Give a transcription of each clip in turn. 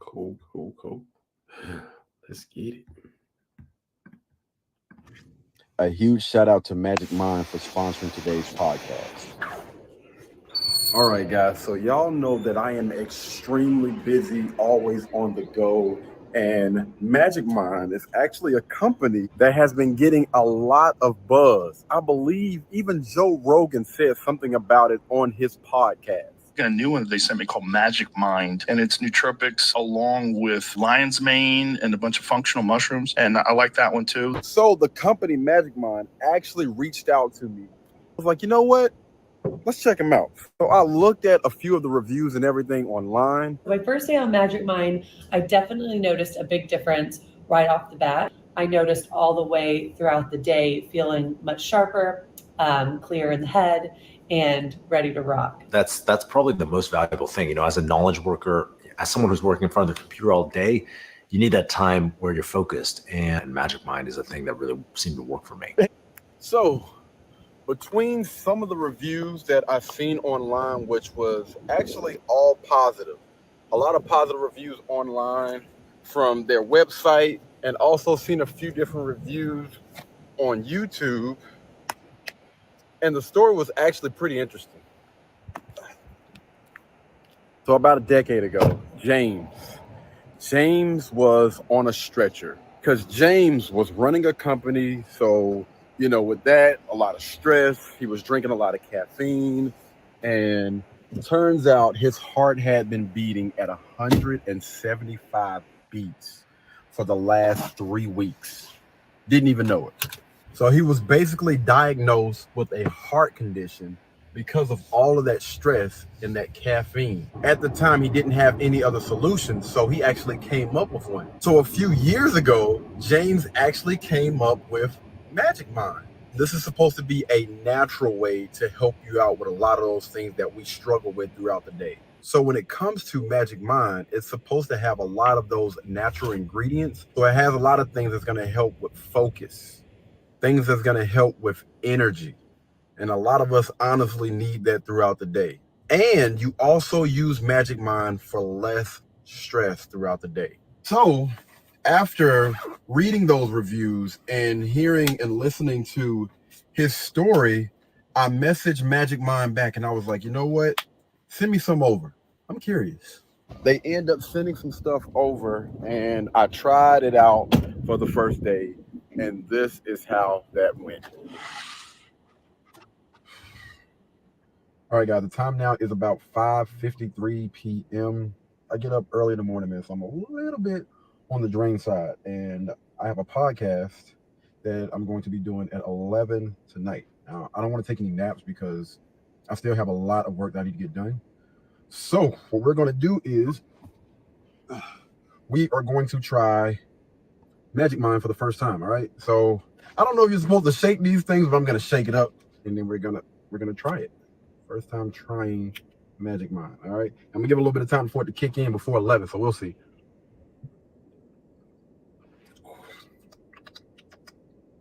Cool, cool, cool. Let's get it. A huge shout out to Magic Mind for sponsoring today's podcast. All right, guys. So y'all know that I am extremely busy, always on the go. And Magic Mind is actually a company that has been getting a lot of buzz. I believe even Joe Rogan said something about it on his podcast. A new one they sent me called Magic Mind, and it's nootropics along with lion's mane and a bunch of functional mushrooms, and I like that one too. So the company Magic Mind actually reached out to me. I was like, you know what? Let's check them out. So I looked at a few of the reviews and everything online. My first day on Magic Mind, I definitely noticed a big difference right off the bat. I noticed all the way throughout the day feeling much sharper, clear in the head, and ready to rock. That's probably the most valuable thing. You know, as a knowledge worker, as someone who's working in front of the computer all day, you need that time where you're focused. And Magic Mind is a thing that really seemed to work for me. So between some of the reviews that I've seen online, which was actually all positive, a lot of positive reviews online from their website, and also seen a few different reviews on YouTube. And the story was actually pretty interesting. So about a decade ago, James was on a stretcher because James was running a company. So, you know, with that, a lot of stress. He was drinking a lot of caffeine. And it turns out his heart had been beating at 175 beats for the last 3 weeks. Didn't even know it. So he was basically diagnosed with a heart condition because of all of that stress and that caffeine. At the time, he didn't have any other solutions, so he actually came up with one. So a few years ago, James actually came up with Magic Mind. This is supposed to be a natural way to help you out with a lot of those things that we struggle with throughout the day. So when it comes to Magic Mind, it's supposed to have a lot of those natural ingredients. So it has a lot of things that's going to help with focus, things that's going to help with energy. And a lot of us honestly need that throughout the day. And you also use Magic Mind for less stress throughout the day. So after reading those reviews and hearing and listening to his story, I messaged Magic Mind back and I was like, you know what? Send me some over. I'm curious. They end up sending some stuff over and I tried it out for the first day. And this is how that went. All right, guys, the time now is about 5:53 p.m. I get up early in the morning, man, so I'm a little bit on the drain side. And I have a podcast that I'm going to be doing at 11 tonight. Now, I don't want to take any naps because I still have a lot of work that I need to get done. So what we're going to do is we are going to try Magic Mind for the first time. All right. So I don't know if you're supposed to shake these things, but I'm gonna shake it up and then we're gonna try it. First time trying Magic Mind. All right. I'm gonna give it a little bit of time for it to kick in before 11, so we'll see.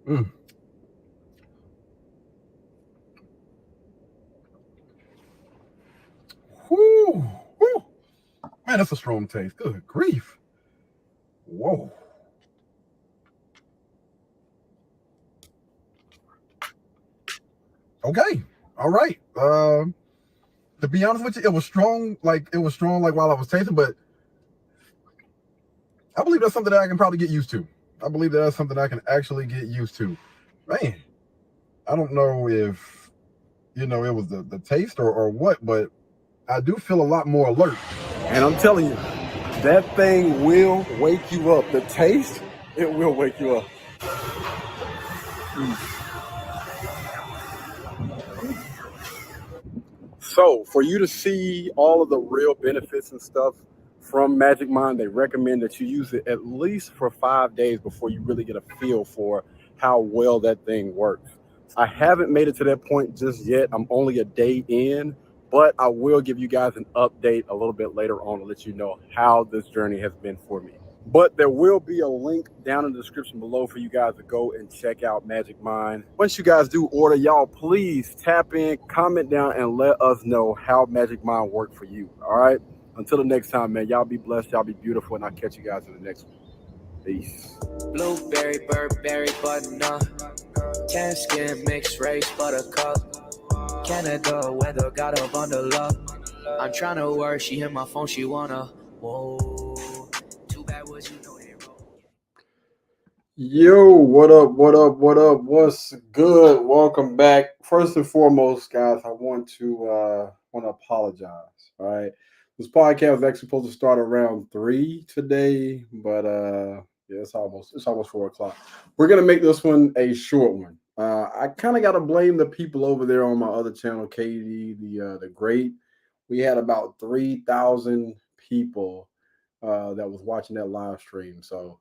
Mm. Whoo, whoo. Man, that's a strong taste. Good grief. Whoa. Okay. All right. To be honest with you, it was strong like while I was tasting, but I believe that's something that I can probably get used to. I believe that's something I can actually get used to. Man, I don't know if, you know, it was the taste or what, but I do feel a lot more alert. And I'm telling you, that thing will wake you up. The taste, it will wake you up. So for you to see all of the real benefits and stuff from Magic Mind, they recommend that you use it at least for 5 days before you really get a feel for how well that thing works. I haven't made it to that point just yet. I'm only a day in, but I will give you guys an update a little bit later on to let you know how this journey has been for me. But there will be a link down in the description below for you guys to go and check out Magic Mind. Once you guys do order, y'all please tap in, comment down, and let us know how Magic Mind worked for you. All right. Until the next time, man, y'all be blessed, y'all be beautiful, and I'll catch you guys in the next one. Peace. Blueberry, Burberry, button-up. Tan skin, mixed race, buttercup. Canada weather, got a bundle up. I'm trying to work, she hit my phone, she wanna. Whoa, too bad was you know they wrote. Yo, what up, what up, what up? What's good? Welcome back. First and foremost, guys, I want to apologize. All right. This podcast was actually supposed to start around 3 today, but yeah, it's almost 4:00. We're gonna make this one a short one. I kind of gotta blame the people over there on my other channel, Katie, the Great. We had about 3,000 people that was watching that live stream. So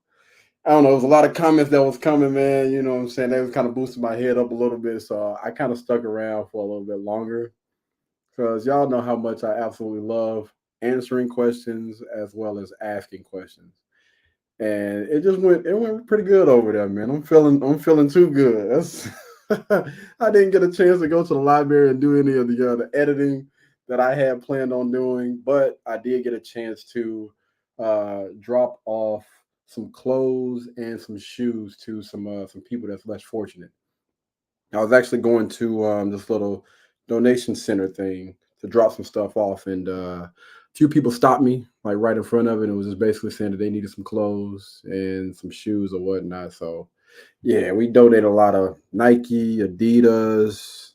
I don't know. It was a lot of comments that was coming, man. You know what I'm saying? They was kind of boosting my head up a little bit. So I kind of stuck around for a little bit longer because y'all know how much I absolutely love answering questions as well as asking questions. And it went pretty good over there, man. I'm feeling too good. That's I didn't get a chance to go to the library and do any of the editing that I had planned on doing, but I did get a chance to drop off some clothes and some shoes to some people that's less fortunate. I was actually going to this little donation center thing to drop some stuff off, and a few people stopped me like right in front of it, and it was just basically saying that they needed some clothes and some shoes or whatnot. So yeah, we donated a lot of Nike, Adidas,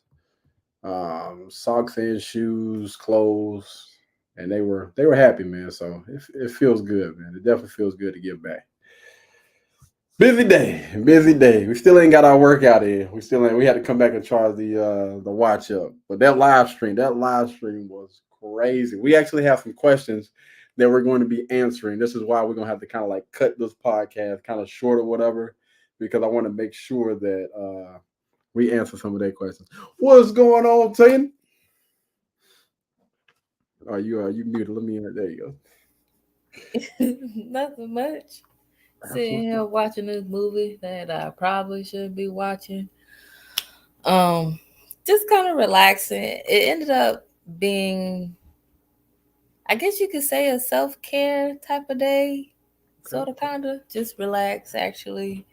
socks and shoes, clothes, and they were happy, man. So it feels good, man. It definitely feels good to give back. Busy day. We still ain't got our workout in. We had to come back and charge the watch up. But that live stream was crazy. We actually have some questions that we're going to be answering. This is why we're gonna have to kind of like cut this podcast kind of short or whatever, because I want to make sure that we answer some of their questions. What's going on, Tatum? Are you muted? Let me in. There you go. Nothing much. Sitting here watching this movie that I probably shouldn't be watching. Just kind of relaxing. It ended up being, I guess you could say, a self-care type of day. Sort of, kind of. Just relax, actually.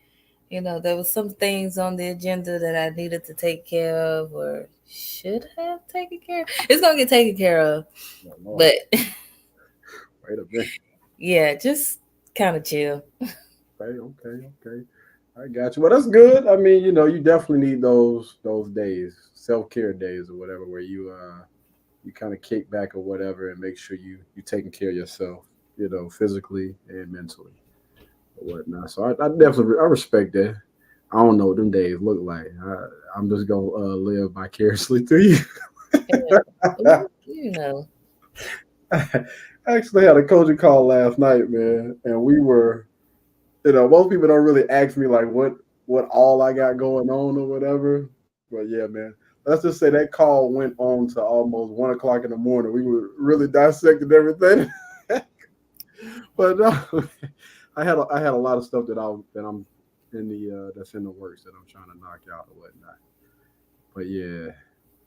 You know, there was some things on the agenda that I needed to take care of or should have taken care of. It's going to get taken care of. Oh, but wait a minute. Yeah, just kind of chill. Okay. I got you. Well, that's good. I mean, you definitely need those days, self-care days or whatever, where you kind of kick back or whatever and make sure you taking care of yourself, physically and mentally or whatnot. So I definitely respect that. I don't know what them days look like. I'm just gonna live vicariously through you. I actually had a coaching call last night, man, and we were, most people don't really ask me like what all I got going on or whatever. But yeah, man, let's just say that call went on to almost 1:00 in the morning. We were really dissecting everything. But no, I had a lot of stuff that I'm in that's in the works that I'm trying to knock out or whatnot. But yeah,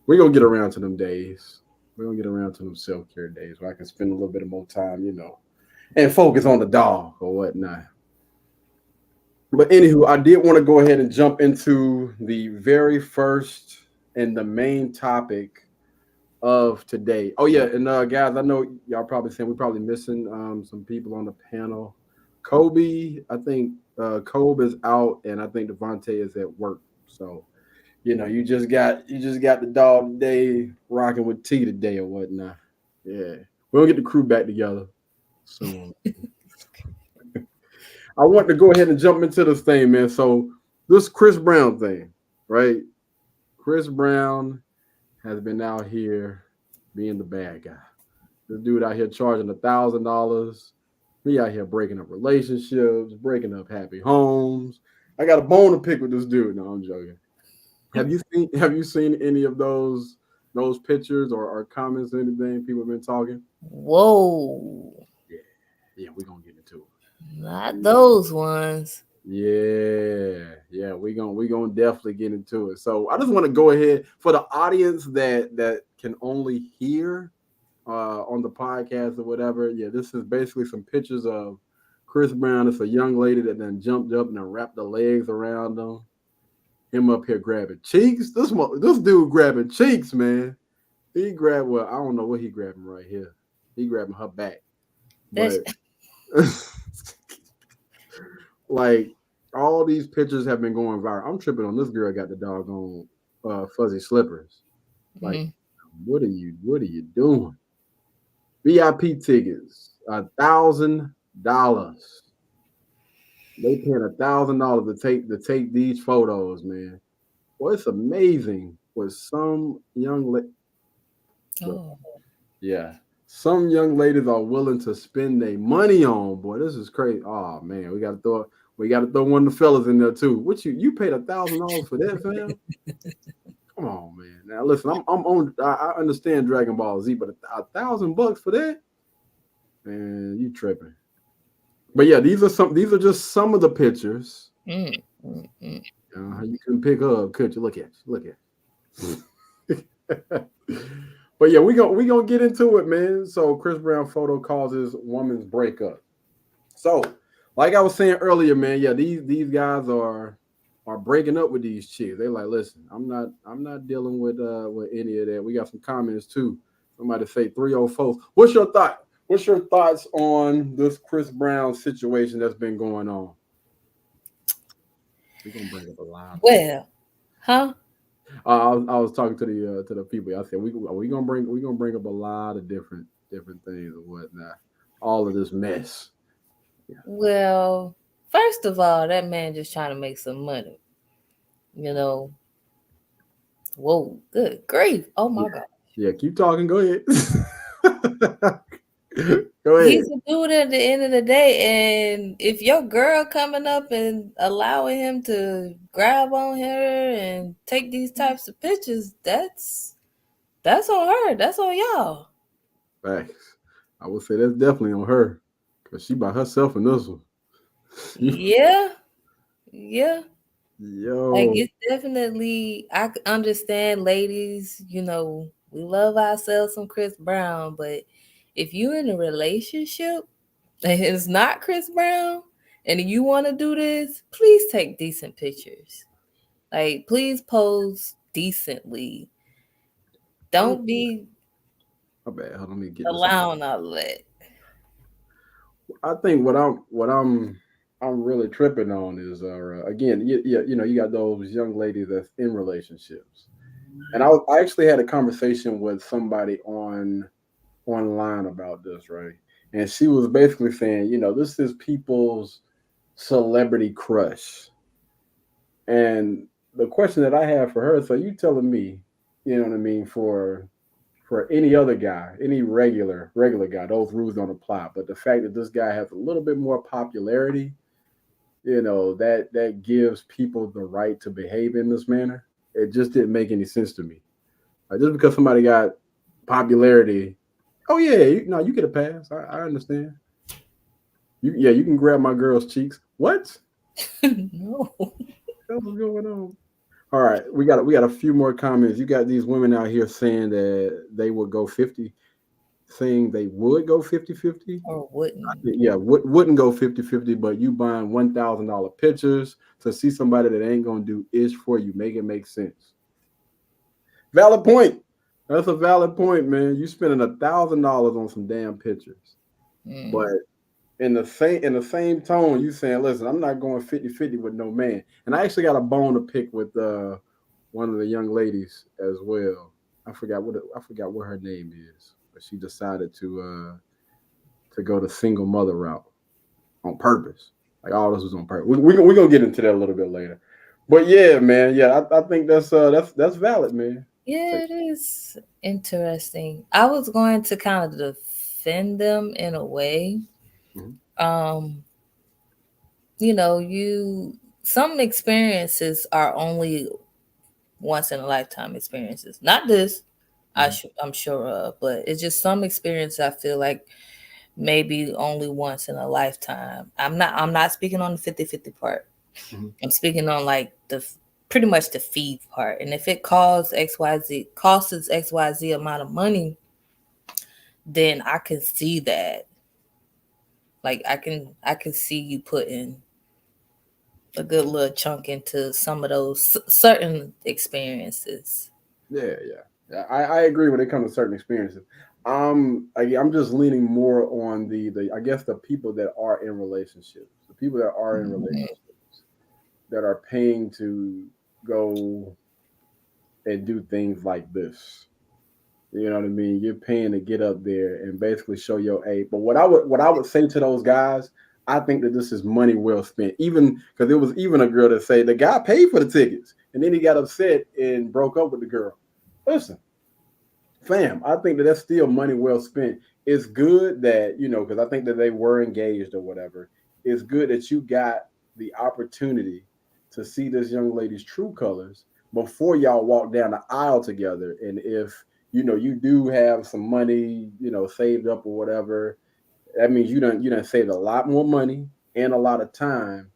we're gonna get around to them days. We're gonna get around to them self-care days where I can spend a little bit more time, and focus on the dog or whatnot. But anywho, I did want to go ahead and jump into the very first and the main topic of today. Oh yeah, and guys, I know y'all probably saying we're probably missing some people on the panel. Kobe, I think Kobe is out, and I think Devontae is at work. So, you just got the dog today, rocking with T today or whatnot. Yeah, we'll get the crew back together soon. I want to go ahead and jump into this thing, man. So this Chris Brown thing, right? Chris Brown has been out here being the bad guy. This dude out here charging $1,000. He out here breaking up relationships, breaking up happy homes. I got a bone to pick with this dude. No, I'm joking. Have you seen any of those pictures or comments or anything? People have been talking. Whoa. Yeah, we're gonna get into it. Not those ones. Yeah, we're gonna definitely get into it. So I just want to go ahead for the audience that can only hear on the podcast or whatever. Yeah, this is basically some pictures of Chris Brown. It's a young lady that then jumped up and then wrapped the legs around him up here grabbing cheeks. This dude grabbing cheeks, man. He grabbed, well, I don't know what he grabbing right here. He grabbing her back. But like all these pictures have been going viral. I'm tripping on this girl got the doggone fuzzy slippers. Like, what are you doing? VIP tickets, $1,000. They paying $1,000 to take these photos, man. Well, it's amazing what some young lady. Oh. Yeah, some young ladies are willing to spend their money on. Boy, this is crazy. Oh man, we got to throw one of the fellas in there too. What you paid $1,000 for that, fam? Come on, man. Now listen, I'm on. I understand Dragon Ball Z, but $1,000 for that, man, you tripping. But yeah, these are just some of the pictures. You can pick up, could you? Look at. But yeah, we gonna get into it, man. So Chris Brown photo causes woman's breakup. So, like I was saying earlier, man, yeah, these guys are breaking up with these chicks. They like, listen, I'm not dealing with any of that. We got some comments too. Somebody say 304. What's your thought? What's your thoughts on this Chris Brown situation that's been going on? We're gonna bring up a lot. Well, huh? I was talking to the people. I said we gonna bring up a lot of different things and whatnot. All of this mess. Yeah. Well, first of all, that man just trying to make some money. You know. Whoa, good grief. Oh my God. Yeah, keep talking. Go ahead. Go ahead. He's a dude at the end of the day, and if your girl coming up and allowing him to grab on her and take these types of pictures, that's on her. That's on y'all. Facts. I would say that's definitely on her, because she by herself in this one. Yeah. Yo. Like, it's definitely, I understand, ladies, you know, we love ourselves some Chris Brown, but if you're in a relationship and it's not Chris Brown and you want to do this, please take decent pictures. Like, please pose decently. Don't be My bad. Hold on, let me get allowing all of that. I think what I'm really tripping on is again, you know, you got those young ladies that's in relationships, and I actually had a conversation with somebody online about this, right? And she was basically saying, you know, this is people's celebrity crush, and the question that I have for her, so you telling me, you know what I mean, for any other guy, any regular guy, those rules don't apply. But the fact that this guy has a little bit more popularity, you know, that gives people the right to behave in this manner. It just didn't make any sense to me. Like, just because somebody got popularity, oh yeah, you get a pass. I understand. You can grab my girl's cheeks. What? No. What's going on? All right, we got a few more comments. You got these women out here saying that they would go 50, saying they would go 50-50. Or wouldn't. Yeah, wouldn't go 50-50, but you buying $1,000 pictures to see somebody that ain't gonna do ish for you. Make it make sense. Valid point. That's a valid point, man. You spending $1,000 on some damn pictures. But in the same tone, you saying, listen, I'm not going 50-50 with no man. And I actually got a bone to pick with one of the young ladies as well. I forgot what her name is, but she decided to go the single mother route on purpose. Like, all this was on purpose. We're gonna get into that a little bit later. But yeah, man, yeah, I think that's valid, man. Yeah, it is interesting. I was going to kind of defend them in a way. You know, some experiences are only once in a lifetime experiences. Not this, I'm sure of, but it's just some experience I feel like maybe only once in a lifetime. I'm not speaking on the 50-50 part. I'm speaking on like pretty much the feed part. And if it costs XYZ amount of money, then I can see that. Like I can see you putting a good little chunk into some of those certain experiences. Yeah. I agree when it comes to certain experiences. I'm just leaning more on the I guess the people that are in relationships, the people that are in relationships that are paying to go and do things like this. You know what I mean? You're paying to get up there and basically show your A. But what I would say to those guys, I think that this is money well spent. Even because there was even a girl that said the guy paid for the tickets and then he got upset and broke up with the girl. Listen, fam, I think that that's still money well spent. It's good that, because I think that they were engaged or whatever. It's good that you got the opportunity to see this young lady's true colors before y'all walk down the aisle together. And if you do have some money, saved up or whatever, that means you done saved a lot more money and a lot of time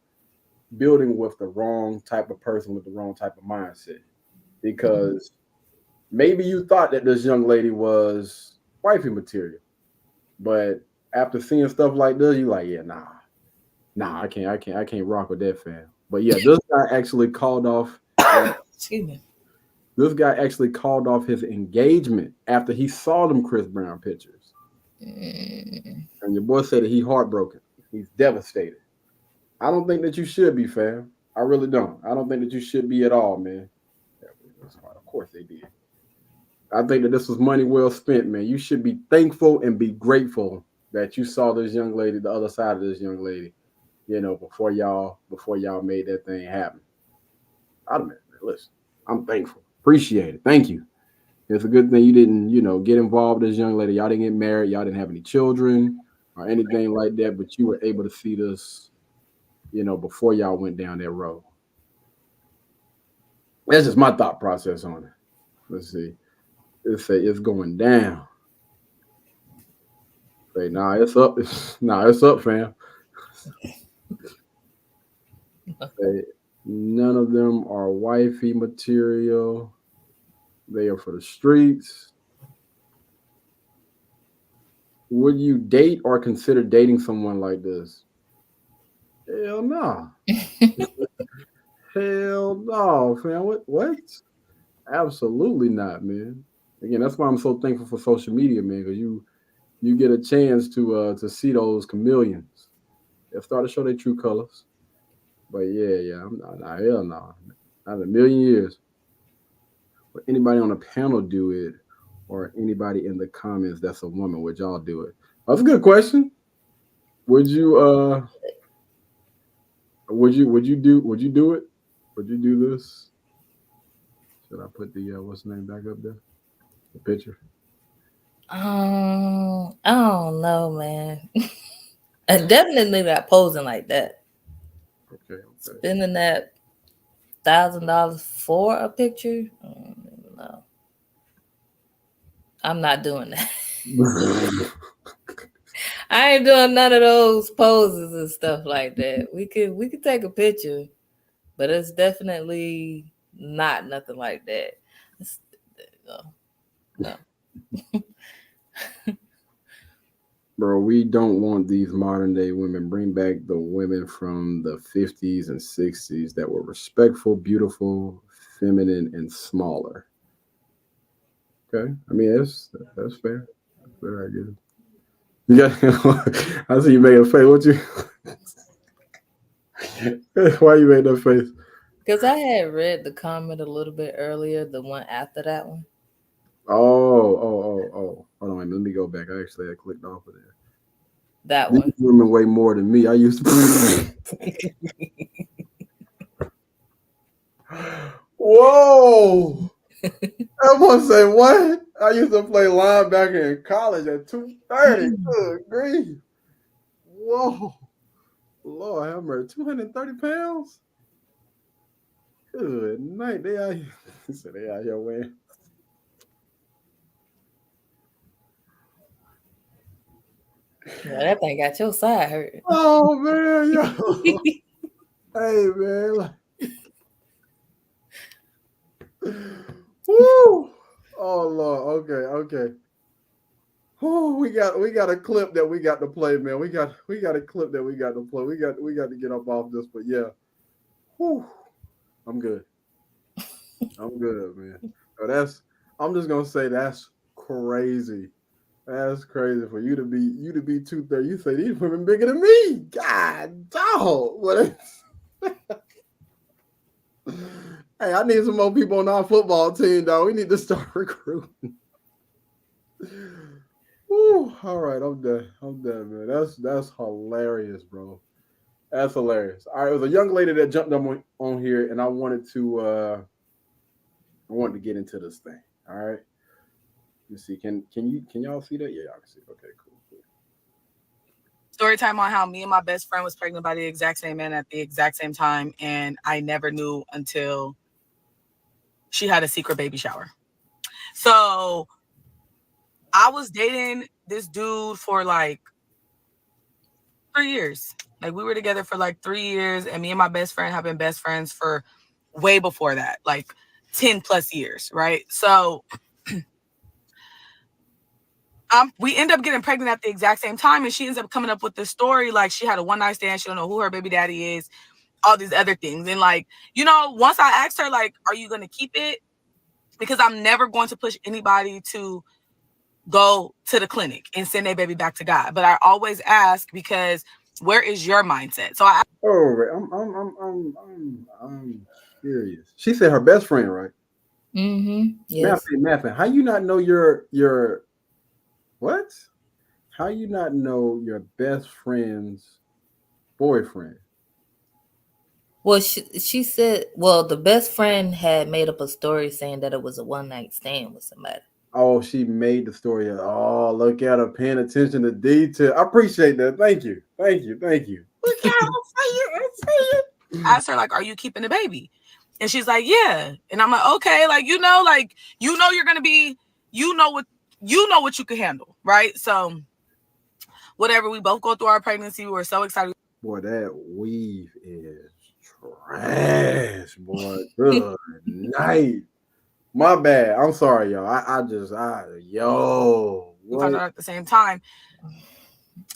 building with the wrong type of person with the wrong type of mindset. Because maybe you thought that this young lady was wifey material, but after seeing stuff like this, you like, yeah, nah, I can't rock with that fam. But yeah, this guy actually called off. Excuse me. This guy actually called off his engagement after he saw them Chris Brown pictures. And your boy said that he heartbroken. He's devastated. I don't think that you should be, fam. I really don't. I don't think that you should be at all, man. Of course they did. I think that this was money well spent, man. You should be thankful and be grateful that you saw this young lady, the other side of this young lady, before y'all made that thing happen. Listen, I'm thankful. Appreciate it. Thank you. It's a good thing you didn't, get involved with this young lady. Y'all didn't get married. Y'all didn't have any children or anything like that, but you were able to see this, before y'all went down that road. That's just my thought process on it. Let's see. It's going down. Say, nah, it's up. It's up, fam. Say, none of them are wifey material. They are for the streets. Would you date or consider dating someone like this? Hell no. Hell no, fam. What? Absolutely not, man. Again, that's why I'm so thankful for social media, man, because you get a chance to see those chameleons. They'll start to show their true colors. But yeah, I'm not, hell no. Not in a million years. Would anybody on the panel do it, or anybody in the comments that's a woman, would y'all do it? That's a good question. Would you do it? Would you do this? Should I put the what's the name back up there? The picture. I don't know, man. I definitely not posing like that. Okay. Spending that $1,000 for a picture? I don't even know. I'm not doing that. I ain't doing none of those poses and stuff like that. We could take a picture, but it's definitely not nothing like that. No. Bro, we don't want these modern day women. Bring back the women from the 50s and 60s that were respectful, beautiful, feminine, and smaller. Okay, I mean that's fair. That's fair, I guess. You got. I see you making a face. What you? Why you made that face? Because I had read the comment a little bit earlier, the one after that one. Oh. Hold on, let me go back. I clicked off of there. That These one. women weigh more than me. I used to. Whoa! I want to say what? I used to play linebacker in college at 230. Good grief! Whoa! Lord have mercy. 230 pounds. Good night. They out here. So they out here weighing. Yeah, that thing got your side hurt. Oh man, yo. Hey man. Woo! Oh Lord. Okay. Oh, we got a clip that we got to play, man. We got a clip that we got to play. We got to get up off this, but yeah. Whew, I'm good. I'm good, man. So I'm just gonna say that's crazy. That's crazy for you to be 230. You say these women bigger than me. God dog. What? Hey, I need some more people on our football team, dog. We need to start recruiting. Woo, all right, I'm done, man. That's hilarious, bro. That's hilarious. All right, it was a young lady that jumped up on here, and I wanted to get into this thing. All right. Let's see. Can y'all see that? Yeah, y'all can see it. Okay, cool. Story time on how me and my best friend was pregnant by the exact same man at the exact same time, and I never knew until she had a secret baby shower. So I was dating this dude for like 3 years. Like we were together for like 3 years, and me and my best friend have been best friends for way before that, like 10 plus years, right? So we end up getting pregnant at the exact same time, and she ends up coming up with this story like she had a one-night stand, she don't know who her baby daddy is, all these other things. And like, once I asked her, like, are you going to keep it? Because I'm never going to push anybody to go to the clinic and send their baby back to God. But I always ask, because where is your mindset? So I'm curious. She said her best friend, right? Mm-hmm. Yes. Matthew, how you not know your what? How you not know your best friend's boyfriend? Well, she said, well, the best friend had made up a story saying that it was a one-night stand with somebody. Oh, she made the story. Oh, look at her paying attention to detail. I appreciate that. Thank you. Look at her. I I asked her, like, are you keeping the baby? And she's like, yeah. And I'm like, okay, like, you're going to be, what you can handle, right? So whatever, we both go through our pregnancy. We were so excited. Boy, that weave is trash, boy. Good night. My bad. I'm sorry, y'all. We found out at the same time.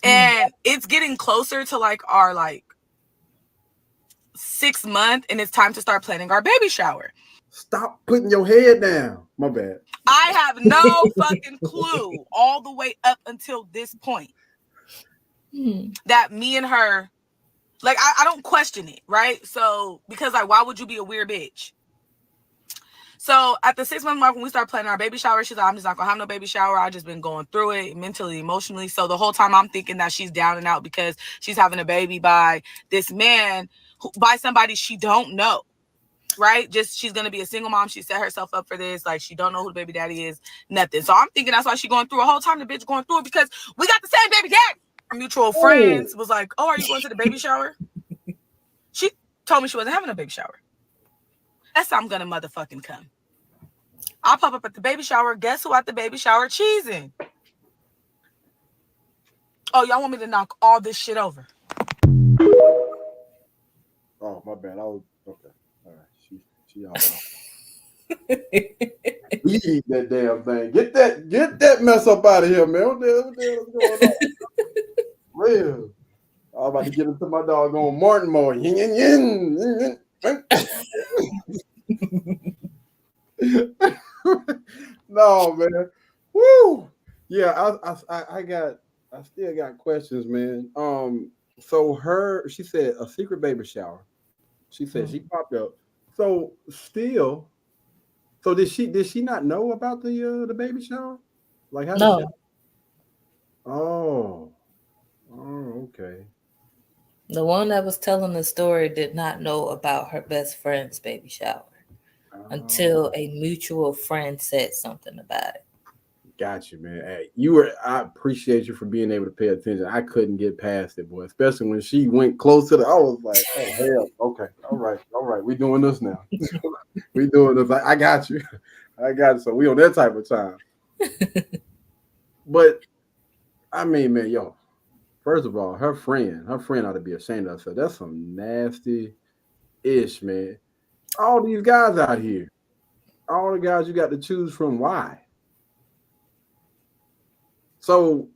And it's getting closer to like our 6 month, and it's time to start planning our baby shower. Stop putting your head down. My bad. I have no fucking clue all the way up until this point that me and her, like, I don't question it, right? So, because like, why would you be a weird bitch? So at the 6 month mark, when we start planning our baby shower, she's like, I'm just not gonna have no baby shower. I've just been going through it mentally, emotionally. So the whole time I'm thinking that she's down and out because she's having a baby by this man, by somebody she don't know, right? Just, she's gonna be a single mom. She set herself up for this. Like, she don't know who the baby daddy is, nothing. So I'm thinking that's why she's going through a whole time. The bitch going through it because we got the same baby daddy. Our mutual friends was like, oh, are you going to the baby shower? She told me she wasn't having a baby shower. That's how I'm gonna motherfucking come. I'll pop up at the baby shower. Guess who at the baby shower cheesing? Oh, y'all want me to knock all this shit over? Oh, my bad. I was okay. All right. She all right. We eat that damn thing. Get that mess up out of here, man. What the hell is going on? Real. I'm about to get into my doggone Martin mode. Yin, yin, yin. No, man. Woo. Yeah, I still got questions, man. So she said a secret baby shower. She said she popped up. So did she not know about the baby shower? Like, how did she? Oh, okay. The one that was telling the story did not know about her best friend's baby shower until a mutual friend said something about it. Got you, man. Hey, I appreciate you for being able to pay attention. I couldn't get past it, boy. Especially when she went close to I was like, oh hell, okay, all right. We doing this now. We doing this. I got you. So we on that type of time. But I mean, man, yo. First of all, her friend ought to be ashamed of herself. That's some nasty ish, man. All these guys out here, all the guys you got to choose from. Why? So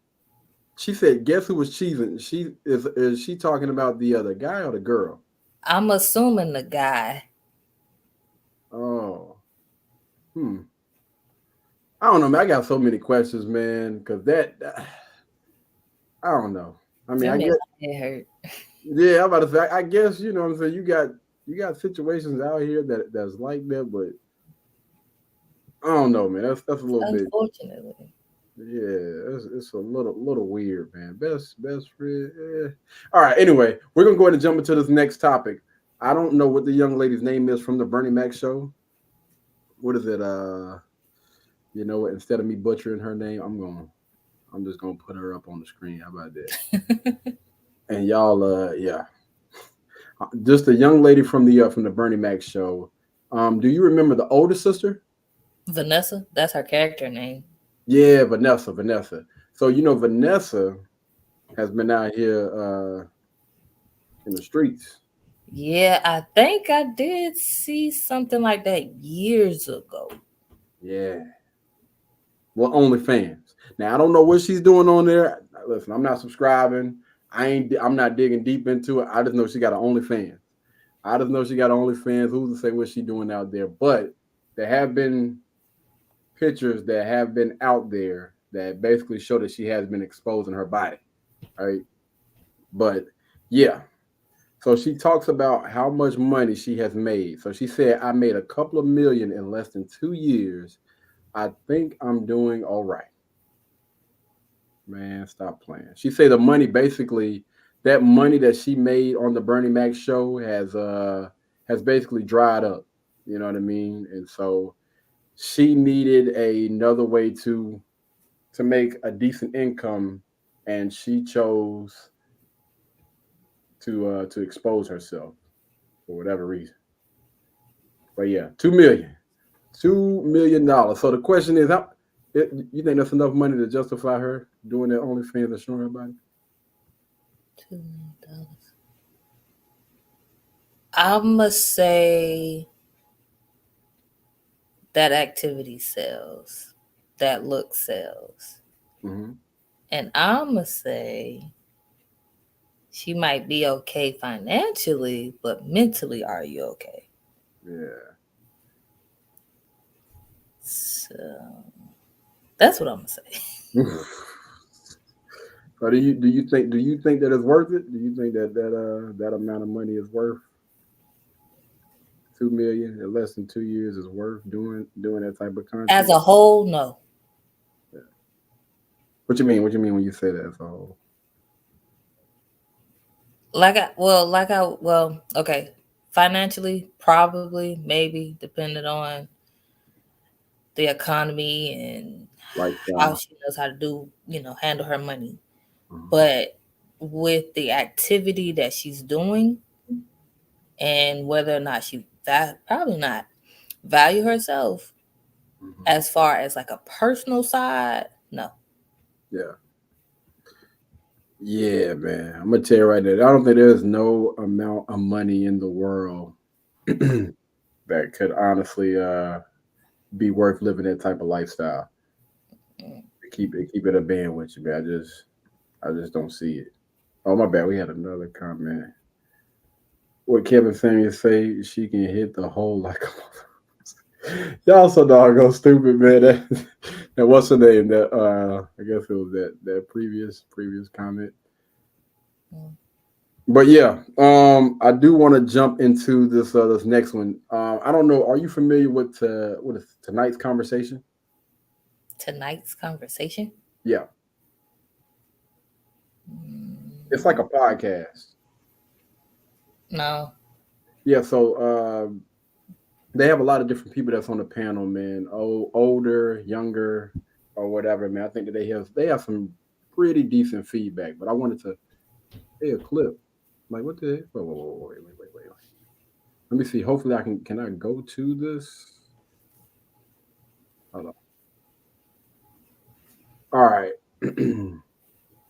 she said, "Guess who was cheating?" Is she talking about the other guy or the girl? I'm assuming the guy. Oh, I don't know, man. I got so many questions, man. Because I don't know. I mean, That I made guess, my head hurt. yeah. I'm about to say, I guess you know what I'm saying. You got situations out here that's like that, but I don't know, man. That's a little bit. Unfortunately. Yeah, it's a little weird, man. Best friend. Eh. All right. Anyway, we're gonna go ahead and jump into this next topic. I don't know what the young lady's name is from the Bernie Mac show. What is it? You know what? Instead of me butchering her name, I'm just gonna put her up on the screen. How about that? And y'all, yeah, just a young lady from the Bernie Mac show. Do you remember the older sister? Vanessa, that's her character name. Yeah, Vanessa. So you know Vanessa has been out here in the streets. Yeah, I think I did see something like that years ago. Yeah. Well, OnlyFans. Now I don't know what she's doing on there. Listen, I'm not subscribing. I'm not digging deep into it. I just know she got an OnlyFans. Who's to say what she's doing out there? But there have been pictures that have been out there that basically show that she has been exposing her body. Right. But yeah. So she talks about how much money she has made. So she said, I made a couple of million in less than 2 years. I think I'm doing all right. Man, stop playing. She said the money basically, that money that she made on the Bernie Mac show has basically dried up. You know what I mean? And so she needed another way to make a decent income, and she chose to expose herself for whatever reason. But yeah, $2 million. So the question is, you think that's enough money to justify her doing that OnlyFans and showing her body? $2 million. I must say that activity sells, that look sells. Mm-hmm. And I'm going to say she might be okay financially, but mentally, are you okay? Yeah. So that's what I'm going to say. So do you think that it's worth it? Do you think that amount of money is worth $2 million in less than 2 years is worth doing that type of content? As a whole, no. Yeah. What you mean? What you mean when you say that as a whole? Okay. Financially, probably, maybe, depending on the economy and how she knows how to handle her money. Mm-hmm. But with the activity that she's doing and whether or not probably not value herself, mm-hmm. as far as like a personal side, no. Yeah. Yeah, man. I'm gonna tell you right now, I don't think there's no amount of money in the world that could honestly be worth living that type of lifestyle. Keep it a band with you, man. I just don't see it. Oh, my bad. We had another comment. What Kevin Samuels say, she can hit the hole like a y'all so doggone stupid, man. That what's her name? That I guess it was that previous comment. But yeah, I do want to jump into this next one. I don't know. Are you familiar with what is tonight's conversation? Tonight's conversation? Yeah. It's like a podcast. No. Yeah, so they have a lot of different people that's on the panel, man. Older, younger, or whatever, man. I think that they have some pretty decent feedback. But I wanted to play a clip. Like, what the heck? Wait. Let me see. Hopefully can I go to this? Hold on. All right.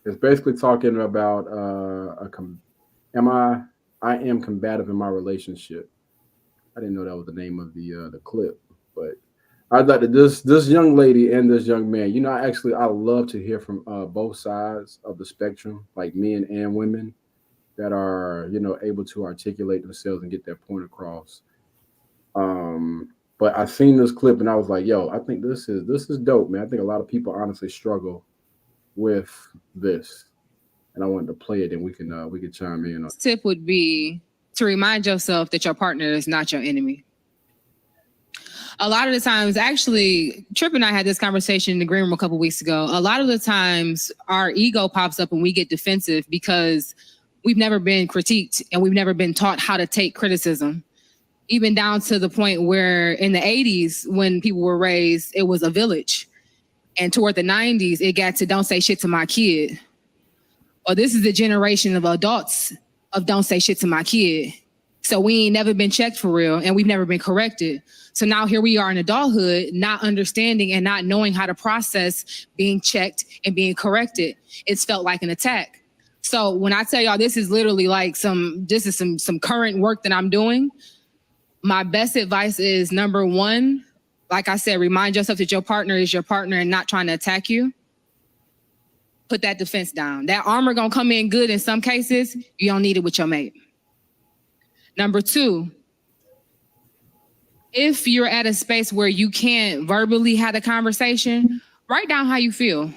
It's basically talking about I am combative in my relationship. I didn't know that was the name of the clip, but I'd like to this young lady and this young man. You know, I love to hear from both sides of the spectrum, like men and women that are able to articulate themselves and get their point across. But I seen this clip and I was like, yo, I think this is dope, man. I think a lot of people honestly struggle with this, and I wanted to play it and we can chime in on. Tip would be to remind yourself that your partner is not your enemy. A lot of the times, actually, Tripp and I had this conversation in the green room a couple weeks ago. A lot of the times our ego pops up and we get defensive because we've never been critiqued and we've never been taught how to take criticism. Even down to the point where in the 80s, when people were raised, it was a village. And toward the 90s, it got to don't say shit to my kid. Or this is the generation of adults of don't say shit to my kid. So we ain't never been checked for real and we've never been corrected. So now here we are in adulthood, not understanding and not knowing how to process being checked and being corrected. It's felt like an attack. So when I tell y'all this is literally like some current work that I'm doing, my best advice is number one, like I said, remind yourself that your partner is your partner and not trying to attack you. Put that defense down. That armor gonna come in good in some cases. You don't need it with your mate. Number two, if you're at a space where you can't verbally have a conversation, write down how you feel.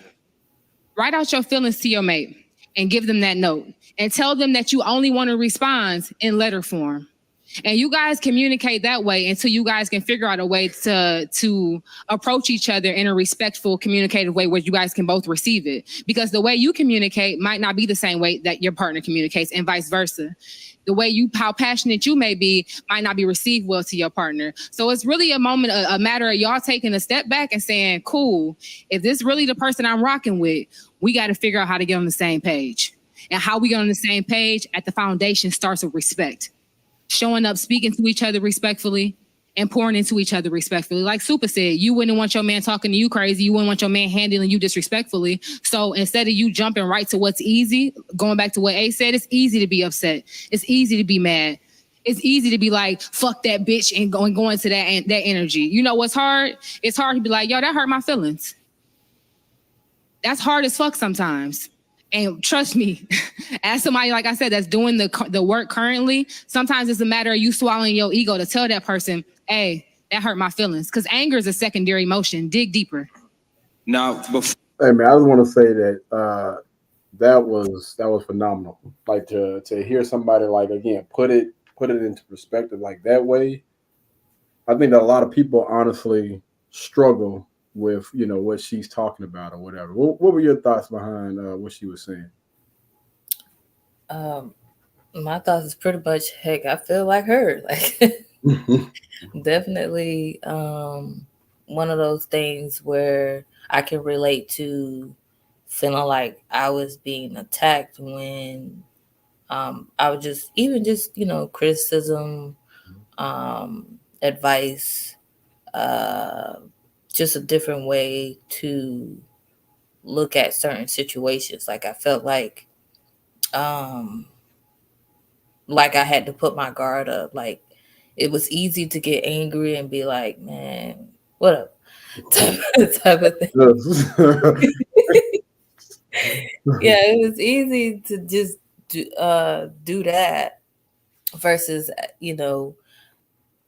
Write out your feelings to your mate and give them that note and tell them that you only want to respond in letter form. And you guys communicate that way until you guys can figure out a way to approach each other in a respectful, communicative way where you guys can both receive it. Because the way you communicate might not be the same way that your partner communicates and vice versa. The way how passionate you may be might not be received well to your partner. So it's really a matter of y'all taking a step back and saying, cool, if this really the person I'm rocking with, we got to figure out how to get on the same page. And how we get on the same page at the foundation starts with respect. Showing up, speaking to each other respectfully, and pouring into each other respectfully. Like Super said, you wouldn't want your man talking to you crazy. You wouldn't want your man handling you disrespectfully. So instead of you jumping right to what's easy, going back to what A said, it's easy to be upset. It's easy to be mad. It's easy to be like, fuck that bitch and go into that energy. You know what's hard? It's hard to be like, yo, that hurt my feelings. That's hard as fuck sometimes. And trust me, as somebody, like I said, that's doing the work currently, sometimes it's a matter of you swallowing your ego to tell that person, hey, that hurt my feelings. Because anger is a secondary emotion. Dig deeper. Now, hey, man, I just want to say that that was phenomenal. Like to hear somebody, like, again, put it into perspective like that way. I think that a lot of people honestly struggle with what she's talking about or whatever. What were your thoughts behind what she was saying? My thoughts is pretty much, heck, I feel like her. Like definitely one of those things where I can relate to feeling like I was being attacked when I was just criticism, advice, just a different way to look at certain situations. Like I felt like I had to put my guard up. Like it was easy to get angry and be like, man, what up? type of thing. Yeah, it was easy to just do that versus,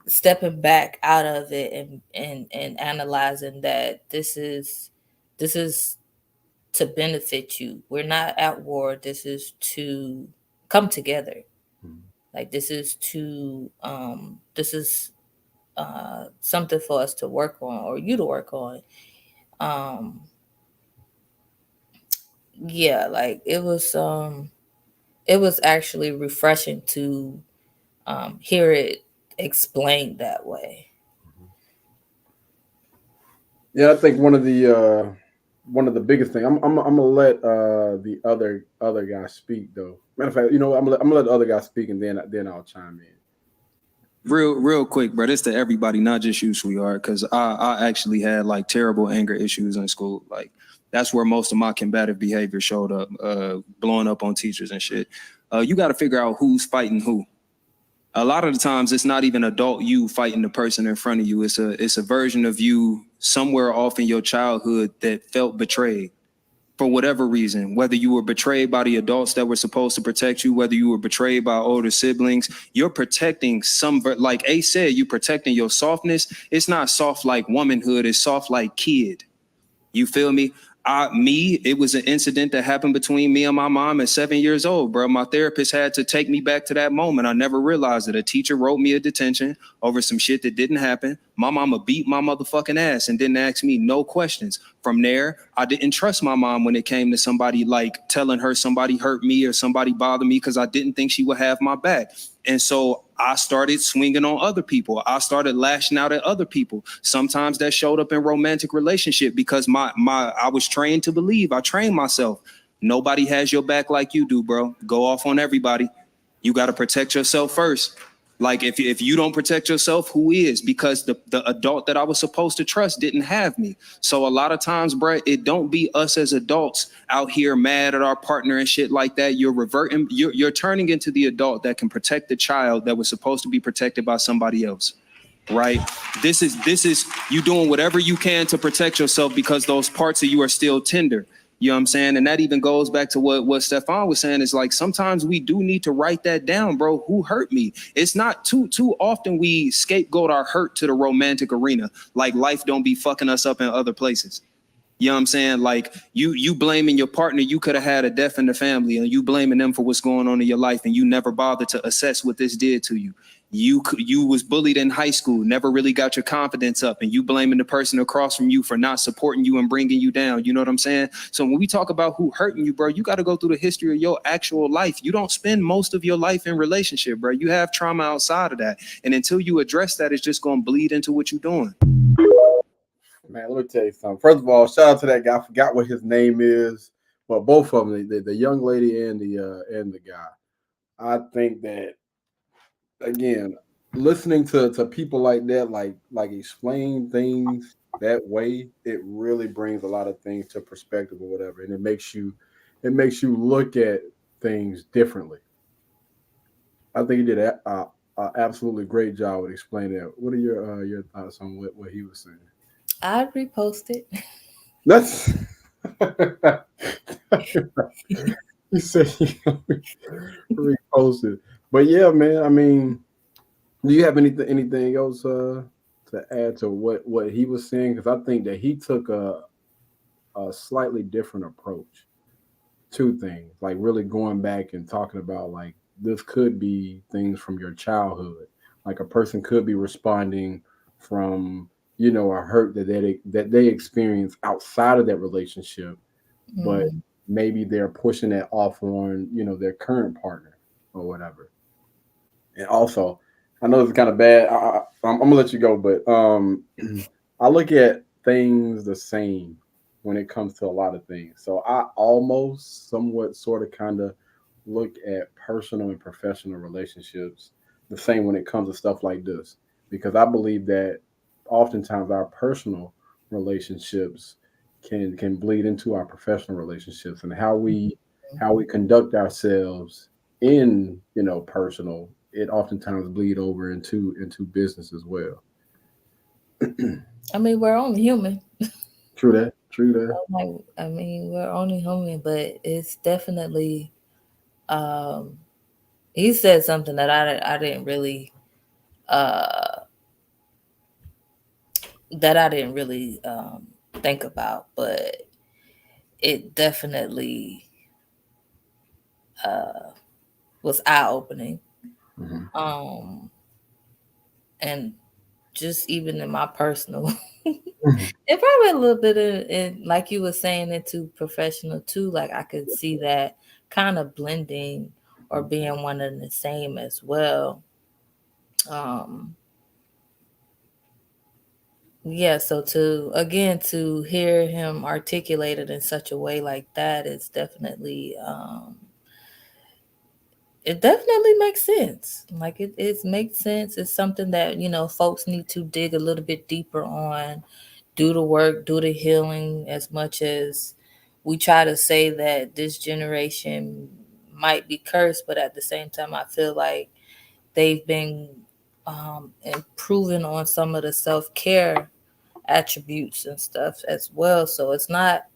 stepping back out of it and analyzing that this is to benefit you. We're not at war. This is to come together. Like this is something for us to work on or you to work on. Yeah, like it was actually refreshing to hear it explained that way. Yeah, I think one of the biggest things. I'm gonna let the other guy speak though. Matter of fact, I'm gonna let the other guy speak and then I'll chime in. Real quick, bro. This to everybody, not just you, sweetheart, because I actually had like terrible anger issues in school. Like that's where most of my combative behavior showed up, blowing up on teachers and shit. You got to figure out who's fighting who. A lot of the times it's not even adult you fighting the person in front of you. It's a version of you somewhere off in your childhood that felt betrayed for whatever reason, whether you were betrayed by the adults that were supposed to protect you, whether you were betrayed by older siblings. You're protecting like Ace said, you're protecting your softness. It's not soft like womanhood, it's soft like kid. You feel me? It was an incident that happened between me and my mom at 7 years old, bro. My therapist had to take me back to that moment. I never realized that a teacher wrote me a detention over some shit that didn't happen. My mama beat my motherfucking ass and didn't ask me no questions. From there, I didn't trust my mom when it came to somebody like telling her somebody hurt me or somebody bothered me because I didn't think she would have my back. And so I started swinging on other people. I started lashing out at other people. Sometimes that showed up in romantic relationship because I was trained to believe. I trained myself. Nobody has your back like you do, bro. Go off on everybody. You got to protect yourself first. Like if you don't protect yourself, who is? Because the adult that I was supposed to trust didn't have me. So a lot of times, bro, it don't be us as adults out here mad at our partner and shit like that. You're turning into the adult that can protect the child that was supposed to be protected by somebody else. Right? This is you doing whatever you can to protect yourself because those parts of you are still tender. You know what I'm saying? And that even goes back to what Stefan was saying is like, sometimes we do need to write that down, bro. Who hurt me? It's not too often we scapegoat our hurt to the romantic arena. Like life don't be fucking us up in other places. You know what I'm saying? Like you blaming your partner, you could have had a death in the family and you blaming them for what's going on in your life and you never bothered to assess what this did to you. You was bullied in high school, never really got your confidence up, and you blaming the person across from you for not supporting you and bringing you down. You know what I'm saying? So when we talk about who hurting you, bro, you got to go through the history of your actual life. You don't spend most of your life in relationship, bro. You have trauma outside of that. And until you address that, it's just going to bleed into what you're doing. Man, let me tell you something. First of all, shout out to that guy. I forgot what his name is. Well, both of them, the young lady and the guy. I think that, again, listening to people like that, like explain things that way, it really brings a lot of things to perspective or whatever, and it makes you look at things differently. I think he did an absolutely great job with explaining that. What are your thoughts on what he was saying? I'd repost it. That's he said he reposted. But yeah, man. I mean, do you have anything else to add to what he was saying? Because I think that he took a slightly different approach to things, like really going back and talking about like this could be things from your childhood. Like a person could be responding from a hurt that they experience outside of that relationship, but maybe they're pushing that off on their current partner or whatever. And also, I know it's kind of bad. I'm gonna let you go, but I look at things the same when it comes to a lot of things. So I almost, somewhat, sort of, kind of look at personal and professional relationships the same when it comes to stuff like this, because I believe that oftentimes our personal relationships can bleed into our professional relationships, and how we conduct ourselves in personal, it oftentimes bleed over into business as well. I mean, we're only human. True that. I mean, we're only human, but it's definitely he said something that I didn't really think about, but it definitely was eye-opening. And just even in my personal and probably a little bit in like you were saying, into professional too. Like I could see that kind of blending or being one and the same as well. Yeah, so to hear him articulate it in such a way like that is definitely it definitely makes sense. Like it makes sense. It's something that folks need to dig a little bit deeper on, do the work, do the healing. As much as we try to say that this generation might be cursed, but at the same time I feel like they've been improving on some of the self-care attributes and stuff as well. So it's not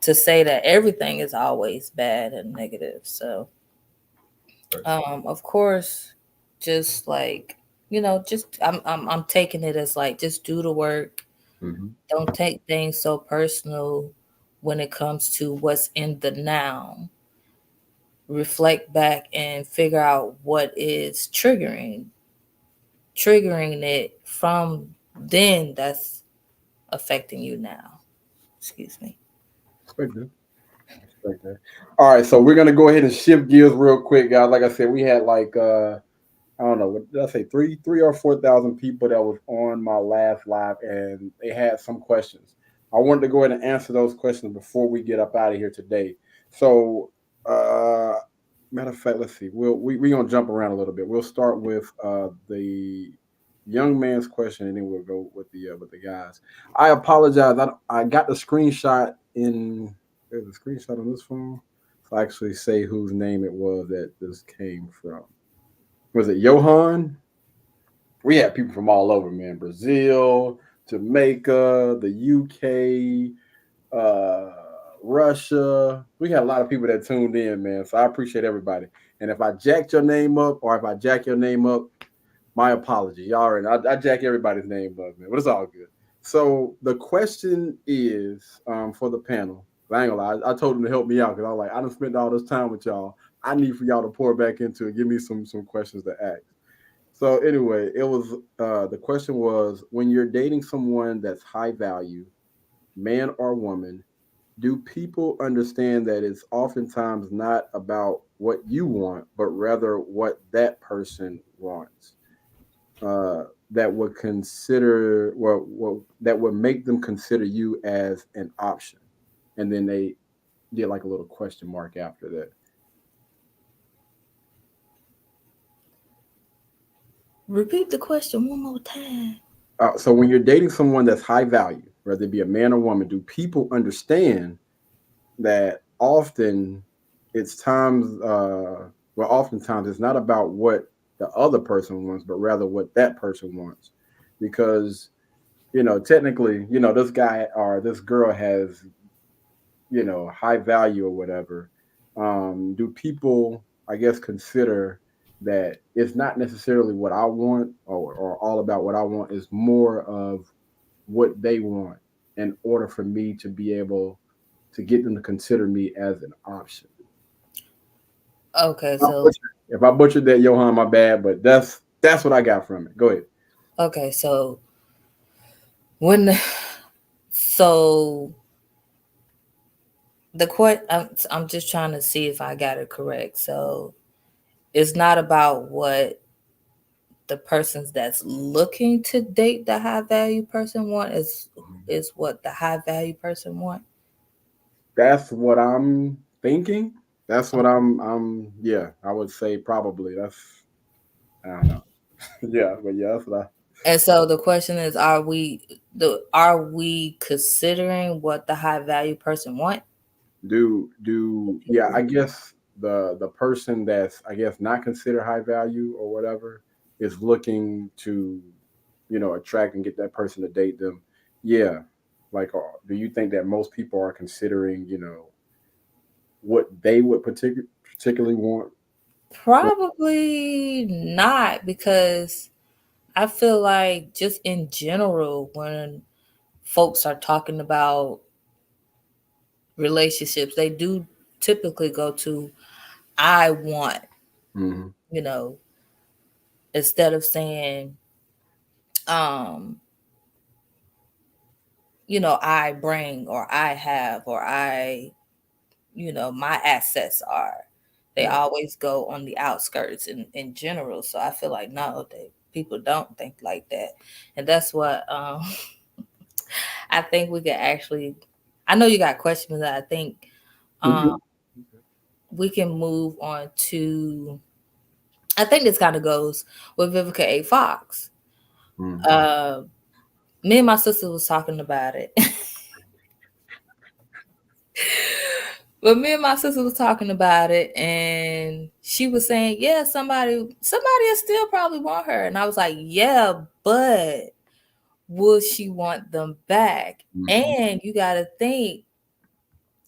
to say that everything is always bad and negative. So of course, just like, just I'm taking it as like, just do the work. Don't take things so personal when it comes to what's in the now. Reflect back and figure out what is triggering it from then that's affecting you now. Excuse me. All right, so we're gonna go ahead and shift gears real quick, guys. Like I said, we had like I don't know, what did I say, 3,000 or 4,000 people that was on my last live, and they had some questions. I wanted to go ahead and answer those questions before we get up out of here today. So, matter of fact, let's see. We're gonna jump around a little bit. We'll start with the young man's question, and then we'll go with the guys. I apologize. I got the screenshot in. There's a screenshot on this phone. So I actually say whose name it was that this came from. Was it Johan? We had people from all over, man. Brazil, Jamaica, the UK, Russia. We had a lot of people that tuned in, man. So I appreciate everybody. And if I jacked your name up, or if I jack your name up, my apology. Y'all already know. I jack everybody's name up, man. But it's all good. So the question is for the panel. I ain't gonna lie. I told them to help me out because I was like, I done spent all this time with y'all. I need for y'all to pour back into it. Give me some questions to ask. So anyway, it was the question was, when you're dating someone that's high value, man or woman, do people understand that it's oftentimes not about what you want, but rather what that person wants? That would consider that would make them consider you as an option. And then they did like a little question mark after that. Repeat the question one more time. So when you're dating someone that's high value, whether it be a man or woman, do people understand that often it's times, oftentimes it's not about what the other person wants, but rather what that person wants? Because, technically, this guy or this girl has, high value or whatever. Do people, I guess, consider that it's not necessarily what I want or all about what I want, is more of what they want in order for me to be able to get them to consider me as an option? Okay, so if I butchered that, Johan, my bad, but that's what I got from it. Go ahead. Okay, so I'm just trying to see if I got it correct. So it's not about what the persons that's looking to date the high value person want, is what the high value person want. That's what I'm thinking. That's what I'm yeah, I would say probably. I don't know. Yeah, but yeah, that's what I. And so the question is, are we considering what the high value person want? Yeah, I guess the person that's, I guess, not considered high value or whatever is looking to, attract and get that person to date them. Yeah. Like, do you think that most people are considering, what they would particularly want? Probably not, because I feel like just in general, when folks are talking about relationships, they do typically go to I want, instead of saying, I bring, or I have, or I, my assets are. They always go on the outskirts in general. So I feel like, no, people don't think like that. And that's what I think we could actually, I know you got questions that I think we can move on to. I think this kind of goes with Vivica A. Fox. Me and my sister was talking about it. But me and my sister was talking about it, and she was saying, yeah, somebody will still probably want her. And I was like, yeah, but will she want them back? And you got to think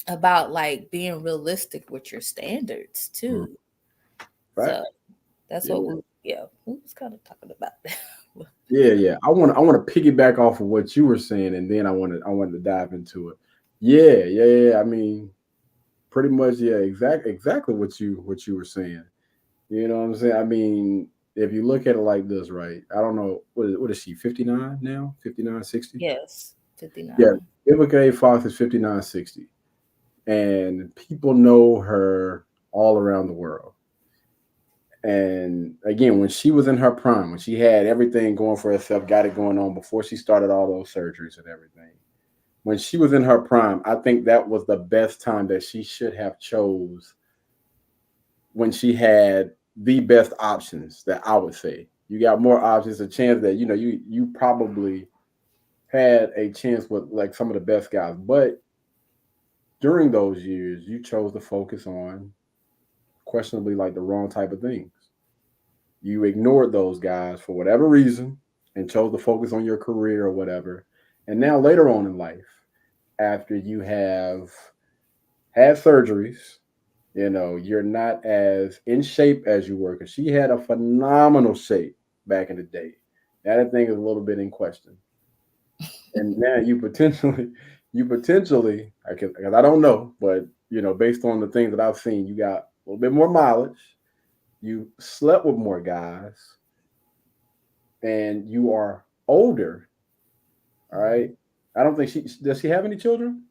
about like being realistic with your standards too. So that's what we was kind of talking about that. Yeah. I want to piggyback off of what you were saying, and then I wanted to dive into it. Yeah. I mean, pretty much, exactly what you were saying. You know what I'm saying? I mean, if you look at it like this, right? I don't know what is she, 59 now? 59, 60? Yes, 59. Yeah, Vivica A. Fox is 59, 60. And people know her all around the world. And again, when she was in her prime, when she had everything going for herself, got it going on before she started all those surgeries and everything, when she was in her prime, I think that was the best time that she should have chose, when she had the best options. That I would say you got more options, a chance that you probably had a chance with like some of the best guys, but during those years you chose to focus on questionably like the wrong type of things. You ignored those guys for whatever reason and chose to focus on your career or whatever. And now later on in life, after you have had surgeries, you're not as in shape as you were, because she had a phenomenal shape back in the day. That thing is a little bit in question. And now you potentially, because I don't know, but based on the things that I've seen, you got a little bit more mileage. You slept with more guys, and you are older. All right. I don't think does she have any children?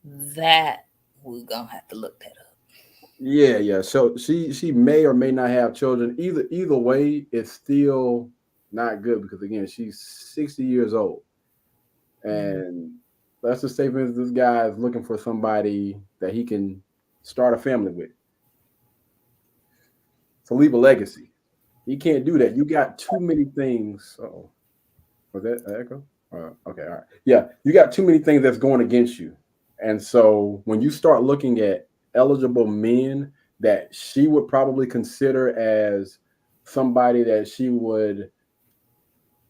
That we're gonna have to look that up. Yeah. So she may or may not have children. Either way, it's still not good, because again, she's 60 years old. And let's just say, for instance, this guy is looking for somebody that he can start a family with, to leave a legacy. He can't do that. You got too many things. Oh, was that an echo? Okay, all right. Yeah, you got too many things that's going against you. And so when you start looking at eligible men that she would probably consider as somebody that she would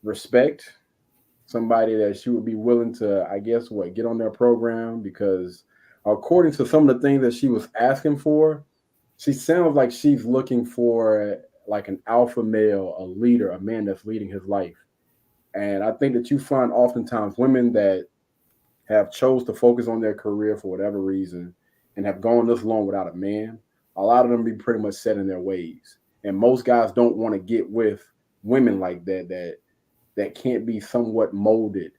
respect, somebody that she would be willing to, I guess, get on their program, because according to some of the things that she was asking for, she sounds like she's looking for like an alpha male, a leader, a man that's leading his life. And I think that you find oftentimes women that have chose to focus on their career for whatever reason and have gone this long without a man, a lot of them be pretty much set in their ways. And most guys don't want to get with women like that can't be somewhat molded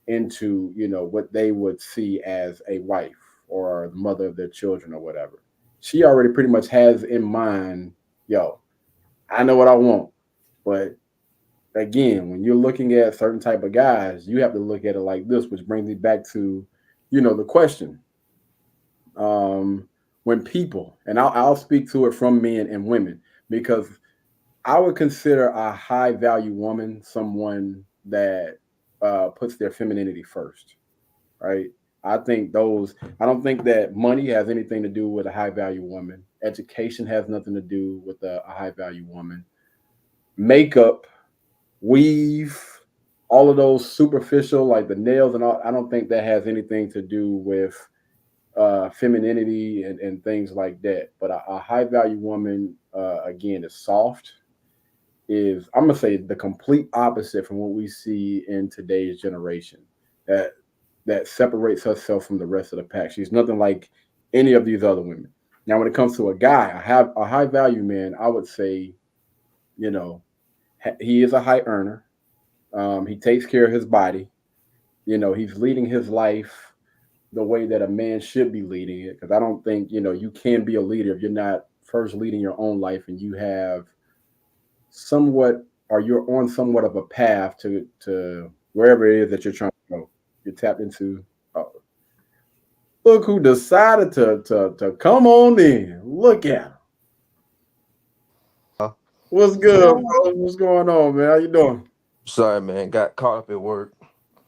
into, what they would see as a wife or the mother of their children or whatever. She already pretty much has in mind, I know what I want. But again, when you're looking at certain type of guys, you have to look at it like this, which brings me back to, the question. When people, and I'll speak to it from men and women, because I would consider a high value woman someone that puts their femininity first, right? I don't think that money has anything to do with a high value woman. Education has nothing to do with a high value woman. Makeup, weave, all of those superficial, like the nails and all, I don't think that has anything to do with femininity and things like that. But a high value woman, again, is soft, is, I'm gonna say, the complete opposite from what we see in today's generation, that separates herself from the rest of the pack. She's nothing like any of these other women. Now, when it comes to a guy, a high value man, I would say, he is a high earner. He takes care of his body. He's leading his life the way that a man should be leading it. Because I don't think, you can be a leader if you're not first leading your own life, and you have you're on somewhat of a path to wherever it is that you're trying to go. You're tapped into. Look who decided to come on in. Look at him. What's good, bro? What's going on, man? How you doing? Sorry, man. Got caught up at work.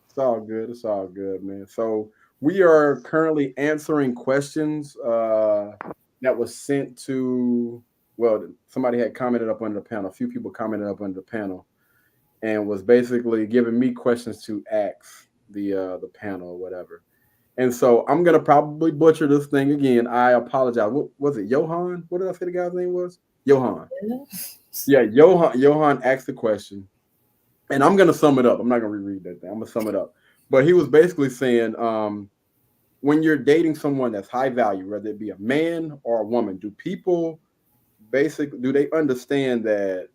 It's all good. It's all good, man. So We are currently answering questions that was sent to. Well, somebody had commented up under the panel. A few people commented up under the panel, and was basically giving me questions to ask the panel or whatever. And so I'm gonna probably butcher this thing again. I apologize. What was it? Johan? What did I say the guy's name was? Johan. Yeah, Johan asked the question, and I'm gonna sum it up. I'm not gonna reread that thing. I'm gonna sum it up. But he was basically saying, when you're dating someone that's high value, whether it be a man or a woman, do they understand that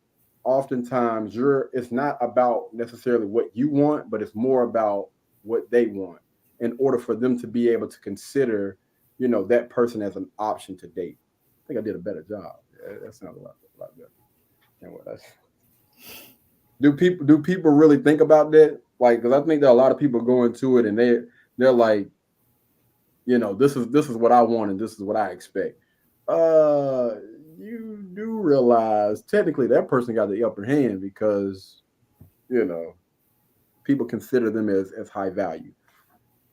oftentimes it's not about necessarily what you want, but it's more about what they want in order for them to be able to consider, that person as an option to date. I think I did a better job. That sounds a lot better. And what else? Do people really think about that? Like, because I think that a lot of people go into it and they're like, this is what I want and this is what I expect. You do realize technically that person got the upper hand because, people consider them as high value.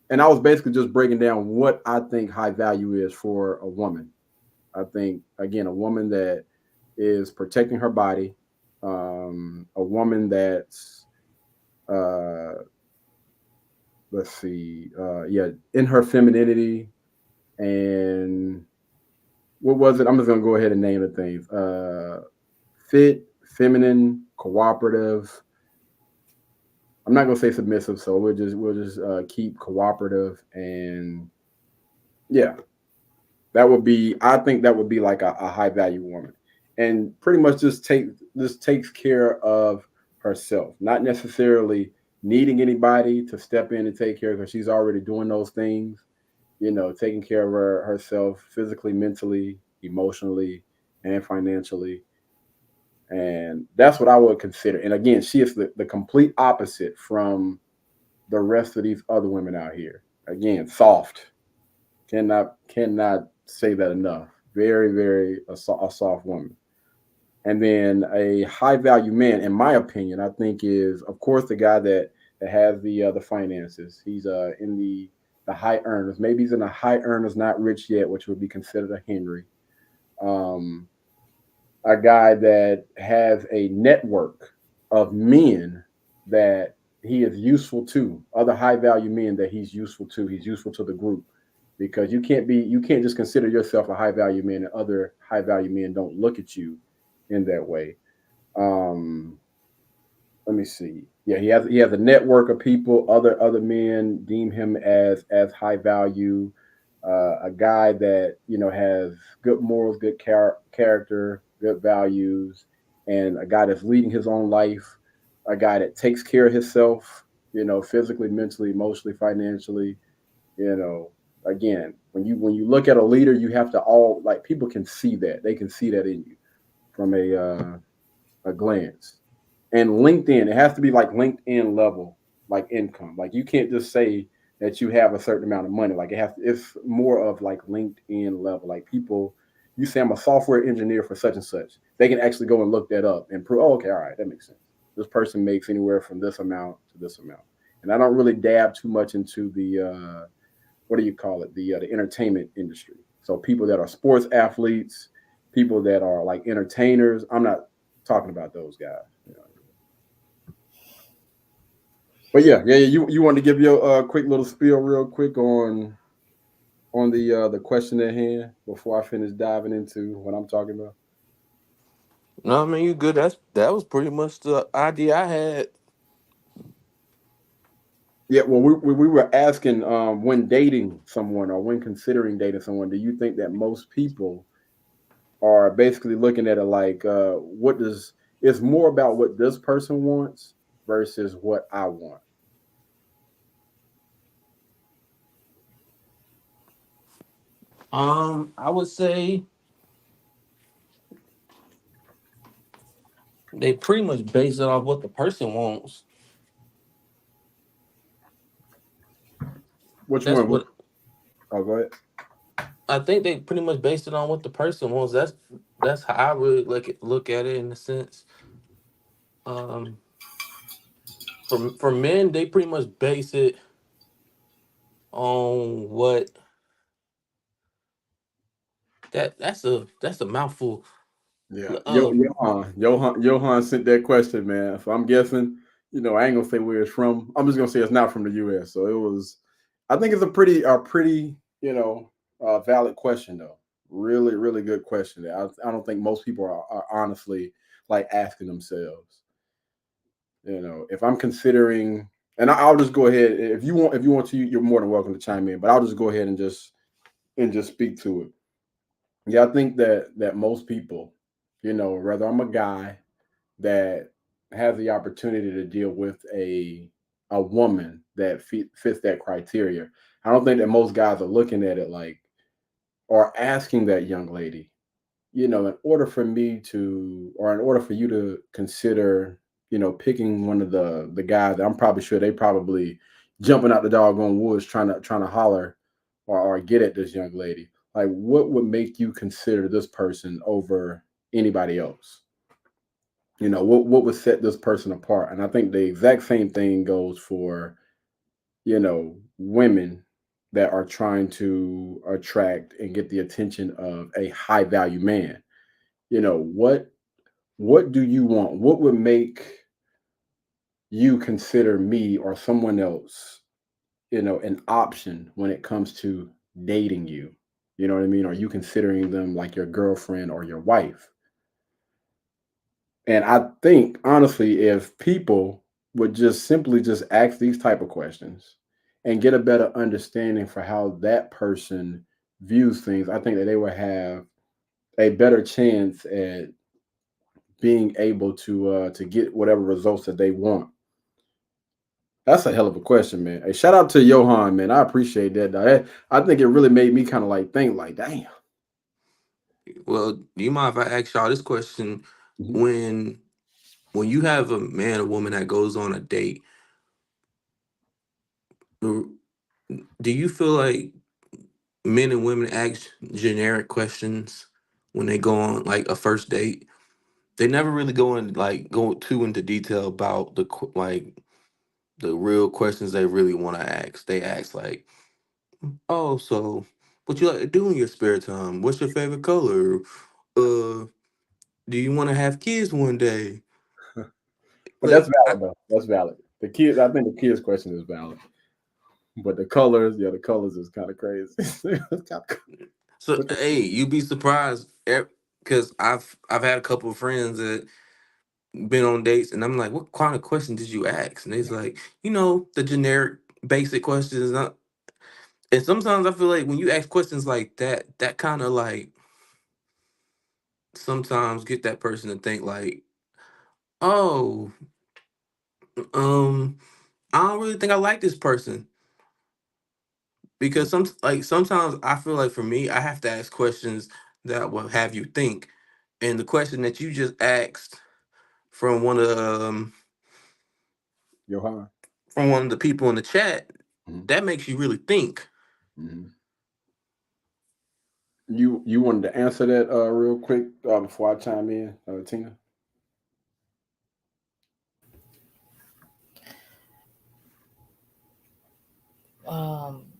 And I was basically just breaking down what I think high value is for a woman. I think, again, a woman that is protecting her body, a woman that's, in her femininity, and what was it? I'm just going to go ahead and name the things. Fit, feminine, cooperative. I'm not going to say submissive, so we'll just keep cooperative, and yeah, I think that would be like a high value woman, and pretty much just takes care of herself, not necessarily needing anybody to step in and take care of her. She's already doing those things, taking care of herself physically, mentally, emotionally, and financially. And that's what I would consider. And again, she is the complete opposite from the rest of these other women out here. Again, soft. Cannot say that enough. Very, very a soft woman. And then a high value man, in my opinion, I think is, of course, the guy that has the finances. He's in the high earners. Maybe he's in the high earners, not rich yet, which would be considered a Henry. A guy that has a network of men that he is useful to, other high value men that he's useful to. He's useful to the group, because you can't just consider yourself a high value man and other high value men don't look at you in that way. Let me see. Yeah, he has a network of people. Other men deem him as high value. A guy that has good morals, good character, good values, and a guy that's leading his own life. A guy that takes care of himself, physically, mentally, emotionally, financially. Again, when you look at a leader, you have to people can see that. They can see that in you from a glance. And LinkedIn, it has to be like LinkedIn level, like income. Like, you can't just say that you have a certain amount of money. Like, it's more of like LinkedIn level. Like, people, you say I'm a software engineer for such and such, they can actually go and look that up and prove, okay, all right, that makes sense. This person makes anywhere from this amount to this amount. And I don't really dab too much into the what do you call it? The entertainment industry. So people that are sports athletes, people that are like entertainers, I'm not talking about those guys. But yeah, you want to give your quick little spiel real quick on the question at hand before I finish diving into what I'm talking about? No, I mean, you good. That was pretty much the idea I had. Yeah, well, we were asking when dating someone or when considering dating someone, do you think that most people are basically looking at it like, it's more about what this person wants versus what I want? I would say they pretty much base it off what the person wants. Which That's one? what Oh, go ahead. I think they pretty much based it on what the person wants. That's how I really look at it in a sense. For men, they pretty much base it on what that's a mouthful. Yeah, Uh, Johan sent that question, man. So I'm guessing, I ain't gonna say where it's from. I'm just gonna say it's not from the U.S. So it was. I think it's a pretty, valid question though. Really, really good question. I don't think most people are honestly like asking themselves. If I'm considering, and I'll just go ahead. If you want to, you're more than welcome to chime in. But I'll just go ahead and just speak to it. Yeah, I think that most people, whether I'm a guy that has the opportunity to deal with a woman that fits that criteria, I don't think that most guys are looking at it like or asking that young lady, in order for me to, or in order for you to consider, picking one of the guys that I'm probably sure they probably jumping out the doggone woods trying to holler or get at this young lady. Like, what would make you consider this person over anybody else? What would set this person apart? And I think the exact same thing goes for, women that are trying to attract and get the attention of a high value man. What do you want? What would make you consider me or someone else, an option when it comes to dating you? You know what I mean? Are you considering them like your girlfriend or your wife? And I think honestly, if people would just simply just ask these type of questions and get a better understanding for how that person views things, I think that they would have a better chance at being able to get whatever results that they want. That's a hell of a question, man. Hey, shout out to Johan, man. I appreciate that. I think it really made me kind of like think, like, damn. well, do you mind if I ask y'all this question? Mhm. When you have a man or woman that goes on a date, do you feel like men and women ask generic questions when they go on like a first date? They never really go too into detail about like the real questions they really want to ask. They ask like, "Oh, so what you like to do in your spare time? What's your favorite color? Uh, do you want to have kids one day?" But that's Like, valid though. That's valid. I think the kids question is valid. But the colors, yeah, the colors is kind of crazy. so hey, you'd be surprised because I've had a couple of friends that been on dates, and I'm like, "What kind of question did you ask?" And it's like, the generic, basic questions. And sometimes I feel like when you ask questions like that, that kind of like sometimes get that person to think like, "Oh, um, I don't really think I like this person." Because sometimes I feel like for me, I have to ask questions that will have you think. And the question that you just asked from Johan. from one of the people in the chat, Mhm. that makes you really think. Mhm. You wanted to answer that real quick before I chime in, Tina?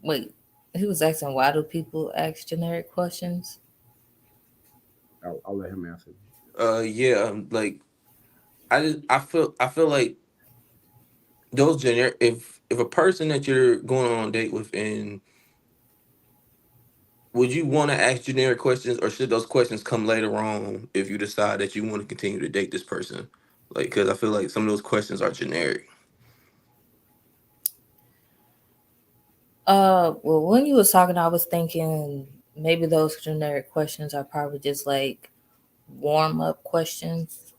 Wait, he was asking why do people ask generic questions? I'll let him answer. Yeah, like I feel like those generic if a person that you're going on a date with, and would you want to ask generic questions, or should those questions come later on if you decide that you want to continue to date this person? Like, because I feel like some of those questions are generic. Well, when you was talking, I was thinking maybe those generic questions are probably just like warm up questions.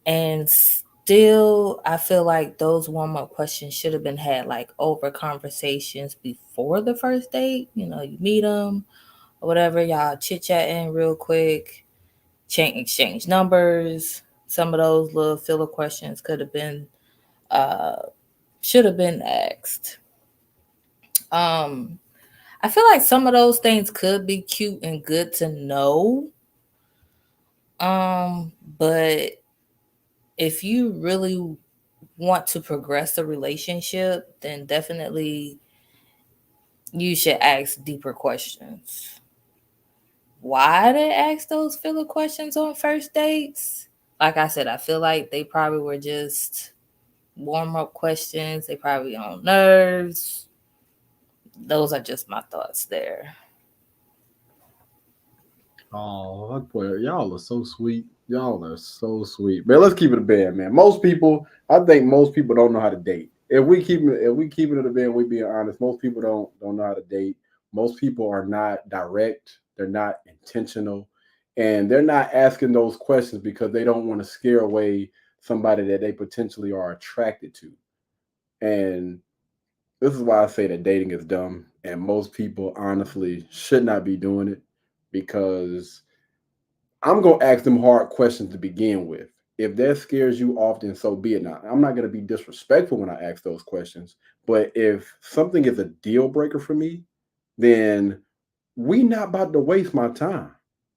And still, I feel like those warm up questions should have been had like over conversations before the first date. You meet them or whatever, y'all chit chatting real quick, exchange numbers. Some of those little filler questions could have been, should have been asked. I feel like some of those things could be cute and good to know. But if you really want to progress the relationship, then definitely you should ask deeper questions. Why they ask those filler questions on first dates? Like I said, I feel like they probably were just warm-up questions. They probably on nerves. Those are just my thoughts there. Oh, boy, y'all are so sweet. Y'all are so sweet. Man, let's keep it a band, man. I think most people don't know how to date. If we keep it a band, we being honest, most people don't know how to date. Most people are not direct, they're not intentional, and they're not asking those questions because they don't want to scare away somebody that they potentially are attracted to. And this is why I say that dating is dumb, and most people honestly should not be doing it because I'm gonna ask them hard questions to begin with. If that scares you off, then so be it. Now, I'm not gonna be disrespectful when I ask those questions, but if something is a deal breaker for me, then we not about to waste my time.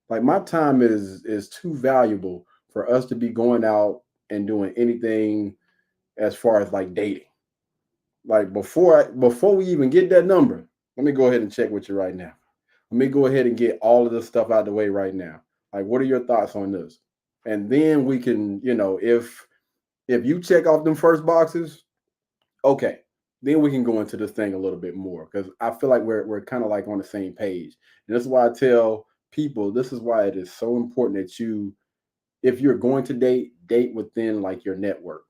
Like my time is too valuable for us to be going out and doing anything as far as like dating. Like before we even get that number, let me go ahead and check with you right now. Let me go ahead and get all of this stuff out of the way right now. Like, what are your thoughts on this? And then we can, if you check off them first boxes, okay, then we can go into this thing a little bit more because I feel like we're kind of like on the same page. And this is why I tell people this is why it is so important that if you're going to date within like your network,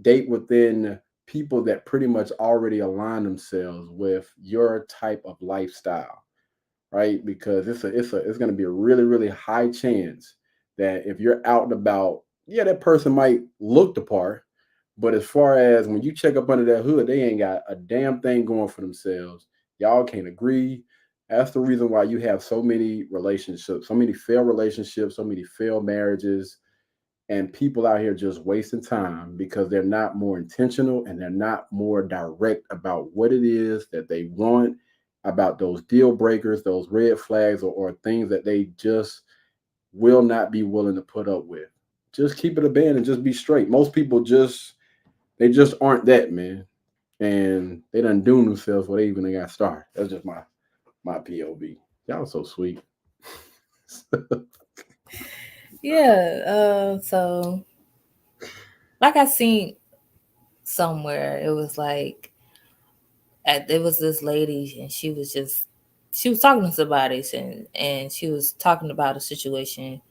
date within people that pretty much already align themselves with your type of lifestyle, right? Because it's going to be a really, really high chance that if you're out and about, yeah, that person might look the part, but as far as when you check up under that hood, they ain't got a damn thing going for themselves. Y'all can't agree. That's the reason why you have so many relationships, so many failed relationships, so many failed marriages, and people out here just wasting time because they're not more intentional and they're not more direct about what it is that they want, about those deal breakers, those red flags, or things that they just will not be willing to put up with. Just keep it a band and just be straight. Most people they just aren't that, man. And they done doomed themselves before they even got started. That's just my POV. Y'all so sweet. Yeah. So, like I seen somewhere, it was like, there was this lady, and she was talking to somebody, and she was talking about a situation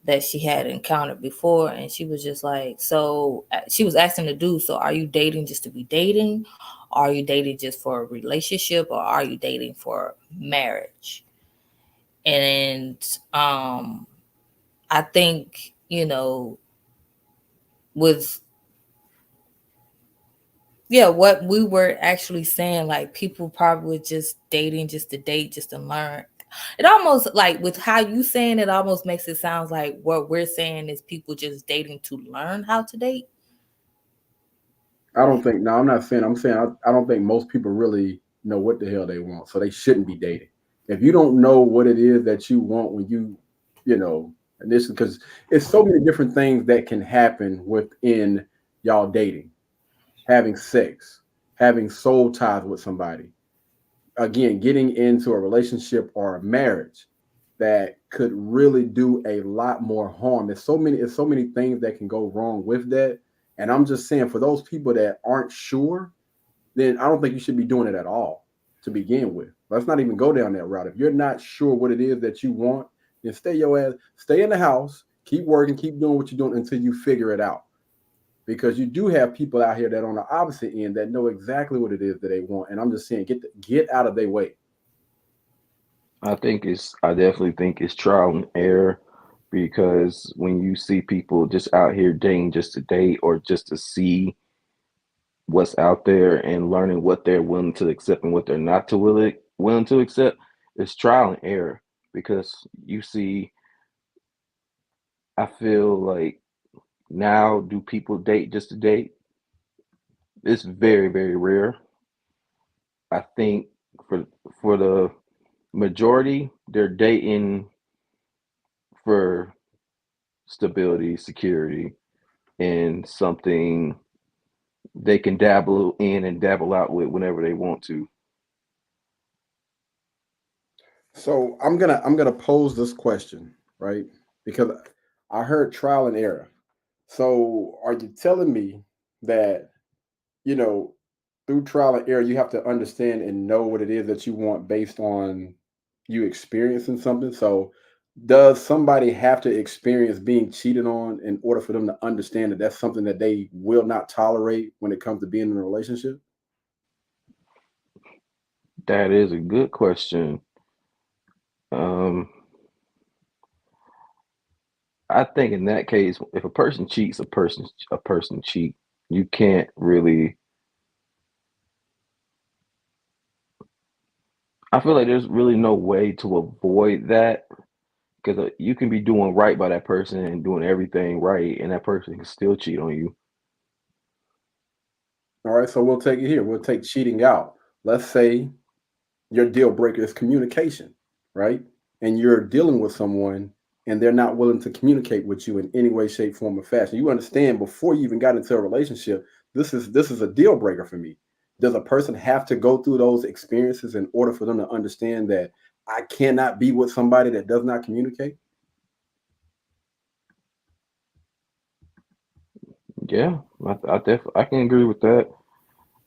that she had encountered before, and she was just like, so she was asking the dude, so are you dating just to be dating? Are you dating just for a relationship, or are you dating for marriage? And I think, with what we were actually saying, like people probably just dating just to date, just to learn. It almost like with how you saying it almost makes it sound like what we're saying is people just dating to learn how to date. I'm saying I don't think most people really know what the hell they want. So they shouldn't be dating. If you don't know what it is that you want when and this is because it's so many different things that can happen within y'all dating, having sex, having soul ties with somebody, again, getting into a relationship or a marriage that could really do a lot more harm. It's so many things that can go wrong with that. And I'm just saying, for those people that aren't sure, then I don't think you should be doing it at all to begin with. Let's not even go down that route. If you're not sure what it is that you want, then stay in the house, keep working, keep doing what you're doing until you figure it out. Because you do have people out here that are on the opposite end that know exactly what it is that they want. And I'm just saying, get out of their way. I definitely think it's trial and error, because when you see people just out here dating just to date or just to see what's out there and learning what they're willing to accept and what they're not willing to accept, it's trial and error. Because you see, I feel like now, do people date just to date? It's very, very rare. I think for the majority, they're dating for stability, security, and something they can dabble in and dabble out with whenever they want to. So I'm gonna pose this question, right? Because I heard trial and error. So are you telling me that, you know, through trial and error, you have to understand and know what it is that you want based on you experiencing something? So does somebody have to experience being cheated on in order for them to understand that that's something that they will not tolerate when it comes to being in a relationship? That is a good question. Um, I think in that case, if a person cheats, a person cheat. You can't really. I feel like there's really no way to avoid that because you can be doing right by that person and doing everything right, and that person can still cheat on you. All right, so we'll take it here. We'll take cheating out. Let's say your deal breaker is communication, right? And you're dealing with someone and they're not willing to communicate with you in any way, shape, form, or fashion. You understand before you even got into a relationship, this is a deal breaker for me. Does a person have to go through those experiences in order for them to understand that I cannot be with somebody that does not communicate? Yeah, I can agree with that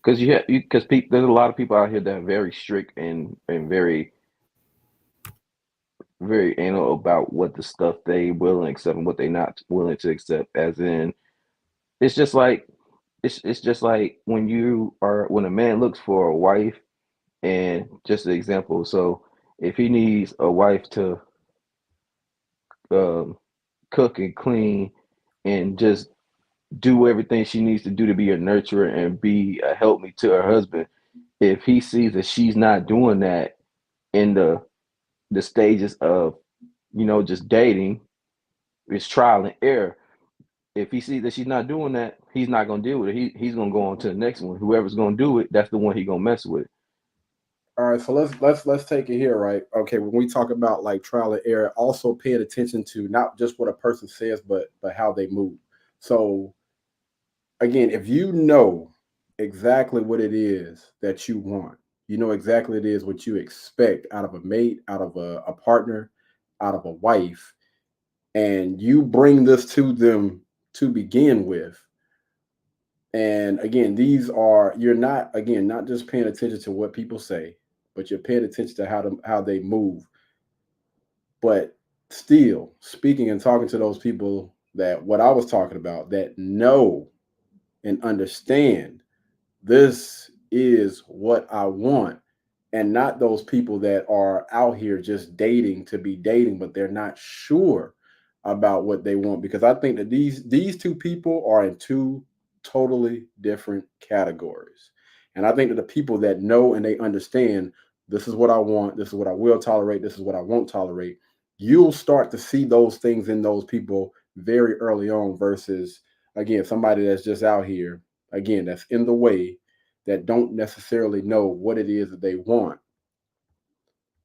because there's a lot of people out here that are very strict and very anal about what the stuff they will accept and what they not willing to accept. As in, it's just like it's just like when a man looks for a wife, and just an example. So if he needs a wife to um, cook and clean and just do everything she needs to do to be a nurturer and be a helpmeet to her husband, if he sees that she's not doing that in the stages of just dating, it's trial and error. If he sees that she's not doing that, he's not gonna deal with it. He's gonna go on to the next one. Whoever's gonna do it, that's the one he gonna mess with. All right, so let's take it here, right? Okay, when we talk about like trial and error, also paying attention to not just what a person says, but how they move. So again, if you know exactly what it is that you want, you know exactly it is what you expect out of a mate, out of a partner, out of a wife, and you bring this to them to begin with. And again, you're not again not just paying attention to what people say, but you're paying attention to how they move. But still speaking and talking to those people that what I was talking about that know and understand this is what I want, and not those people that are out here just dating to be dating, but they're not sure about what they want. Because I think that these two people are in two totally different categories. And I think that the people that know and they understand this is what I want, this is what I will tolerate, this is what I won't tolerate, you'll start to see those things in those people very early on versus again somebody that's just out here again that's in the way that don't necessarily know what it is that they want.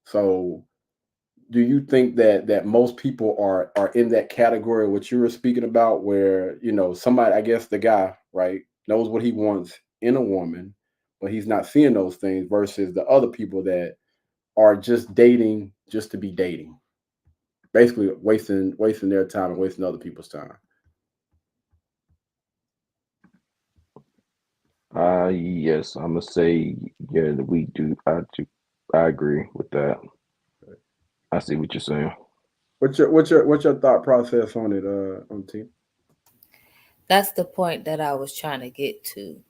So do you think that most people are in that category what you were speaking about where somebody, I guess the guy, right, knows what he wants in a woman, but he's not seeing those things versus the other people that are just dating just to be dating, basically wasting their time and wasting other people's time? Yes, I'm gonna say yeah that we do. I agree with that. I see what you're saying. What's your thought process on it, on team? That's the point that I was trying to get to.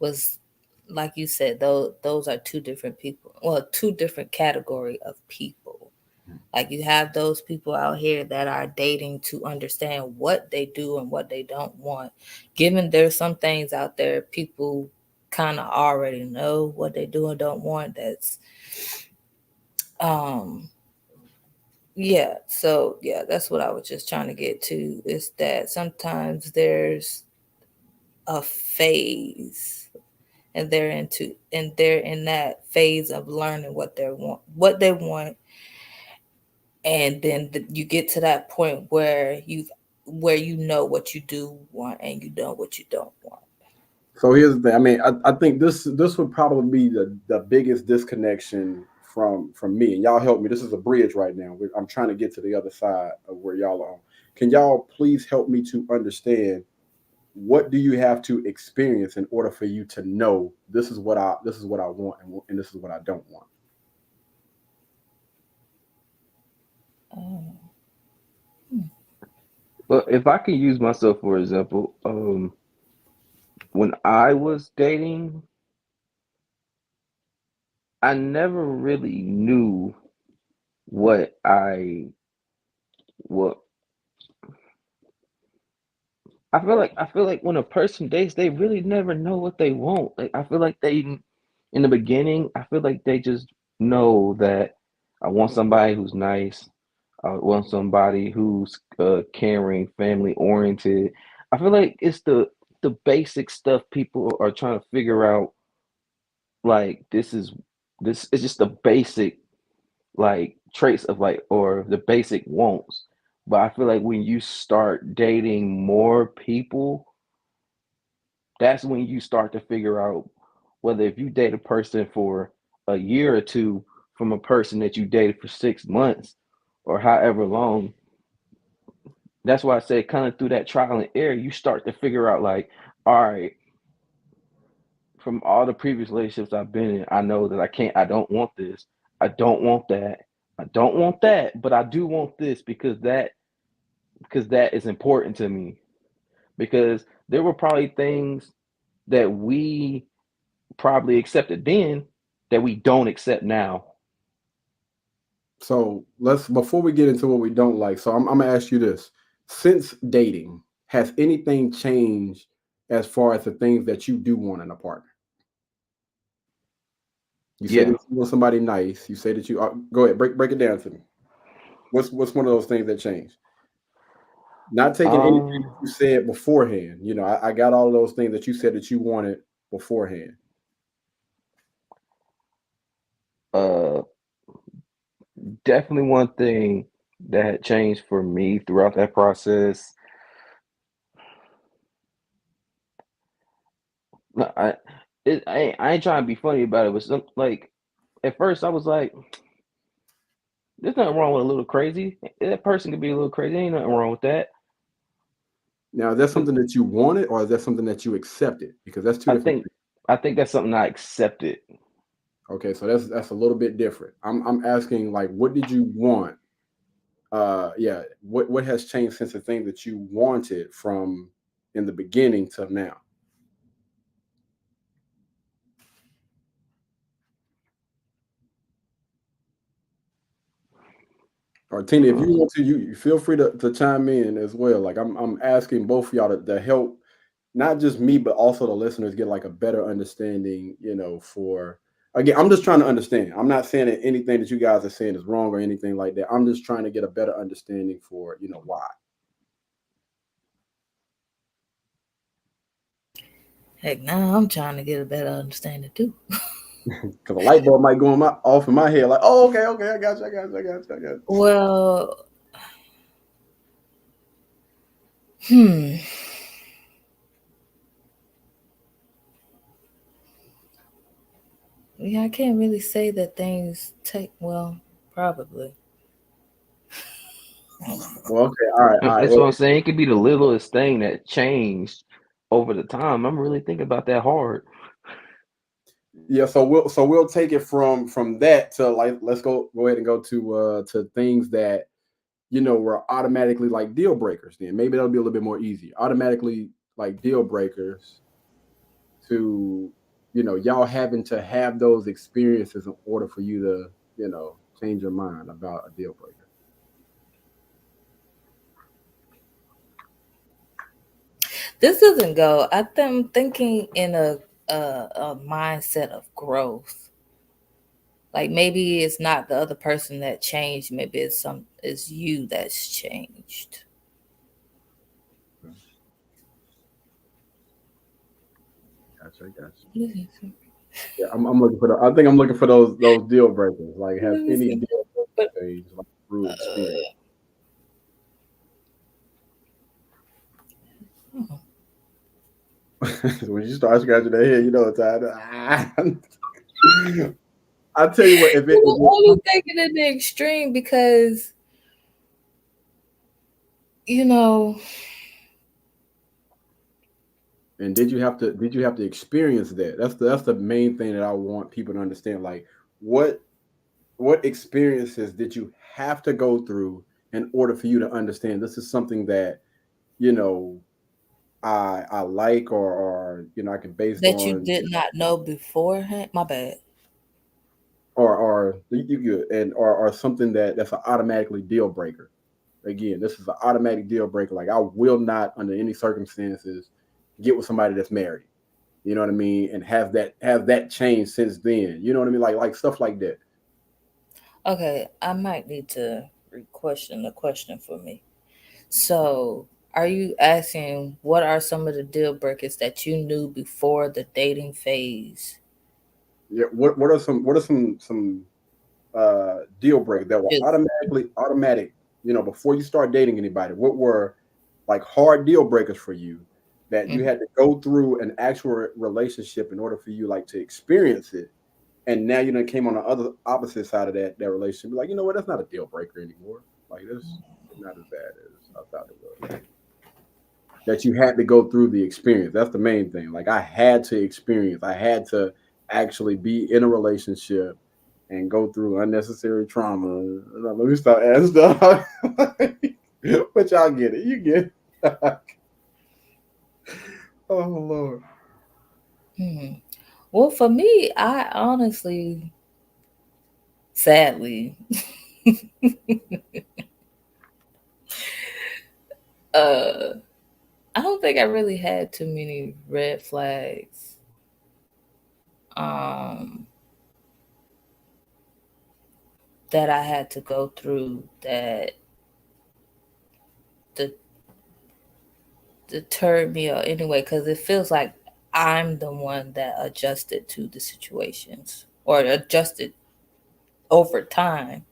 Was like you said, those are two different people. Well, two different category of people. Like you have those people out here that are dating to understand what they do and what they don't want. Given there's some things out there people kind of already know what they do and don't want. That's what I was just trying to get to, is that sometimes there's a phase and they're in that phase of learning what they want, and then you get to that point where you know what you do want and you know what you don't want. So here's the thing. I mean, I think this would probably be the biggest disconnection from me, and y'all help me. This is a bridge right now. I'm trying to get to the other side of where y'all are. Can y'all please help me to understand what do you have to experience in order for you to know this is what I want and this is what I don't want? Well, if I can use myself for example, when I was dating, I never really knew what what I feel like when a person dates, they really never know what they want. Like I feel like they in the beginning, I feel like they just know that I want somebody who's nice. I want somebody who's caring, family oriented. I feel like it's the basic stuff people are trying to figure out. Like this is just the basic like traits of like or the basic wants. But I feel like when you start dating more people, that's when you start to figure out whether if you date a person for a year or two from a person that you dated for 6 months or however long. That's why I say kind of through that trial and error, you start to figure out like, all right, from all the previous relationships I've been in, I know that I don't want this. I don't want that. I don't want that, but I do want this because that is important to me. Because there were probably things that we probably accepted then that we don't accept now. So before we get into what we don't like, so I'm gonna ask you this. Since dating, has anything changed as far as the things that you do want in a partner? You say that you want somebody nice. You say that you go ahead, break it down to me. What's one of those things that changed? Not taking anything that you said beforehand. You know, I got all of those things that you said that you wanted beforehand. Definitely one thing that had changed for me throughout that process. I ain't trying to be funny about it, but like at first I was like, there's nothing wrong with a little crazy. That person could be a little crazy. Ain't nothing wrong with that. Now, is that something that you wanted, or is that something that you accepted? Because that's two different things. I think that's something I accepted. Okay, so that's a little bit different. I'm asking like, what did you want? Yeah, what has changed since the thing that you wanted from in the beginning to now? Or Tina, if you want to, you feel free to chime in as well. Like I'm asking both of y'all to help, not just me, but also the listeners get like a better understanding, you know, for again, I'm just trying to understand. I'm not saying that anything that you guys are saying is wrong or anything like that. I'm just trying to get a better understanding for, you know, why. Heck, now I'm trying to get a better understanding too. Because a light bulb might go off in my head, like, oh, okay, I got you. Well, yeah, I can't really say that things take, well, probably. Well, okay, all right. That's what I'm saying. It could be the littlest thing that changed over the time. I'm really thinking about that hard. Yeah, so we'll take it from that to like let's go ahead and go to things that you know were automatically like deal breakers. Then maybe that'll be a little bit more easy. Automatically like deal breakers to you know y'all having to have those experiences in order for you to you know change your mind about a deal breaker. This doesn't go. I'm thinking in a mindset of growth. Like maybe it's not the other person that changed. Maybe it's you that's changed. Gotcha. Yeah, I'm looking for I think I'm looking for those deal breakers. Like have any deal breakers like through experience. When you start scratching that head, you know it's time. I tell you what, if it, You only taking it to the extreme because, you know. And did you have to experience that? That's the main thing that I want people to understand. Like, what experiences did you have to go through in order for you to understand this is something that, you know, I like, or you know, I can base That you on, did not know beforehand? My bad. or you good, and or something that's an automatically deal breaker. Again, this is an automatic deal breaker. Like, I will not, under any circumstances, get with somebody that's married. You know what I mean? And have that change since then. You know what I mean? Like stuff like that. Okay, I might need to re-question the question for me. So, are you asking what are some of the deal breakers that you knew before the dating phase? Yeah. What are some deal breakers that were Just automatic? You know, before you start dating anybody, what were like hard deal breakers for you that you had to go through an actual relationship in order for you like to experience it? And now you done came on the other opposite side of that relationship. Be like, you know what? That's not a deal breaker anymore. Like, this is not as bad as I thought it was. That you had to go through the experience. That's the main thing. Like, I had to experience. I had to actually be in a relationship and go through unnecessary trauma. Let me stop adding stuff. But y'all get it. You get it. Oh Lord. Well, for me, I honestly, sadly, I don't think I really had too many red flags. That I had to go through that deterred me, or anyway, because it feels like I'm the one that adjusted to the situations or adjusted over time.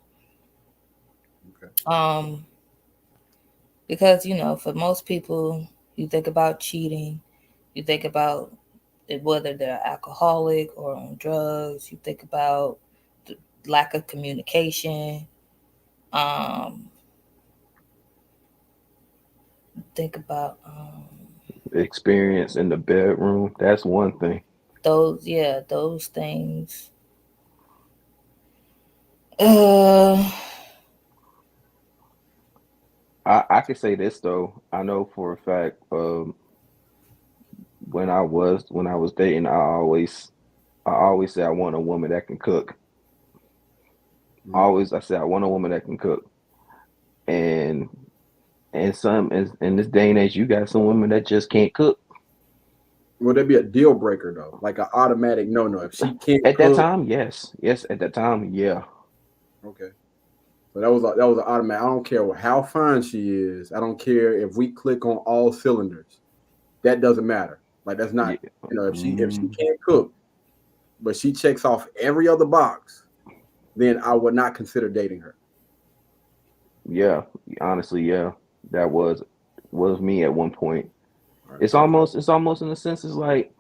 Okay. Because, you know, for most people, you think about cheating, you think about whether they're alcoholic or on drugs, you think about the lack of communication, think about Experience in the bedroom. That's one thing. those things. I can say this though. I know for a fact. When I was dating, I always say I want a woman that can cook. I said I want a woman that can cook. And in this day and age, you got some women that just can't cook. Would there be a deal breaker though, like an automatic no? If she can't At cook, that time, yes. At that time, yeah. okay. So that was an automatic. I don't care how fine she is. I don't care if we click on all cylinders. That doesn't matter. Like, that's not, you know, if she can't cook, but she checks off every other box, then I would not consider dating her. Yeah, honestly, yeah. That was me at one point. Right. It's almost in a sense, it's like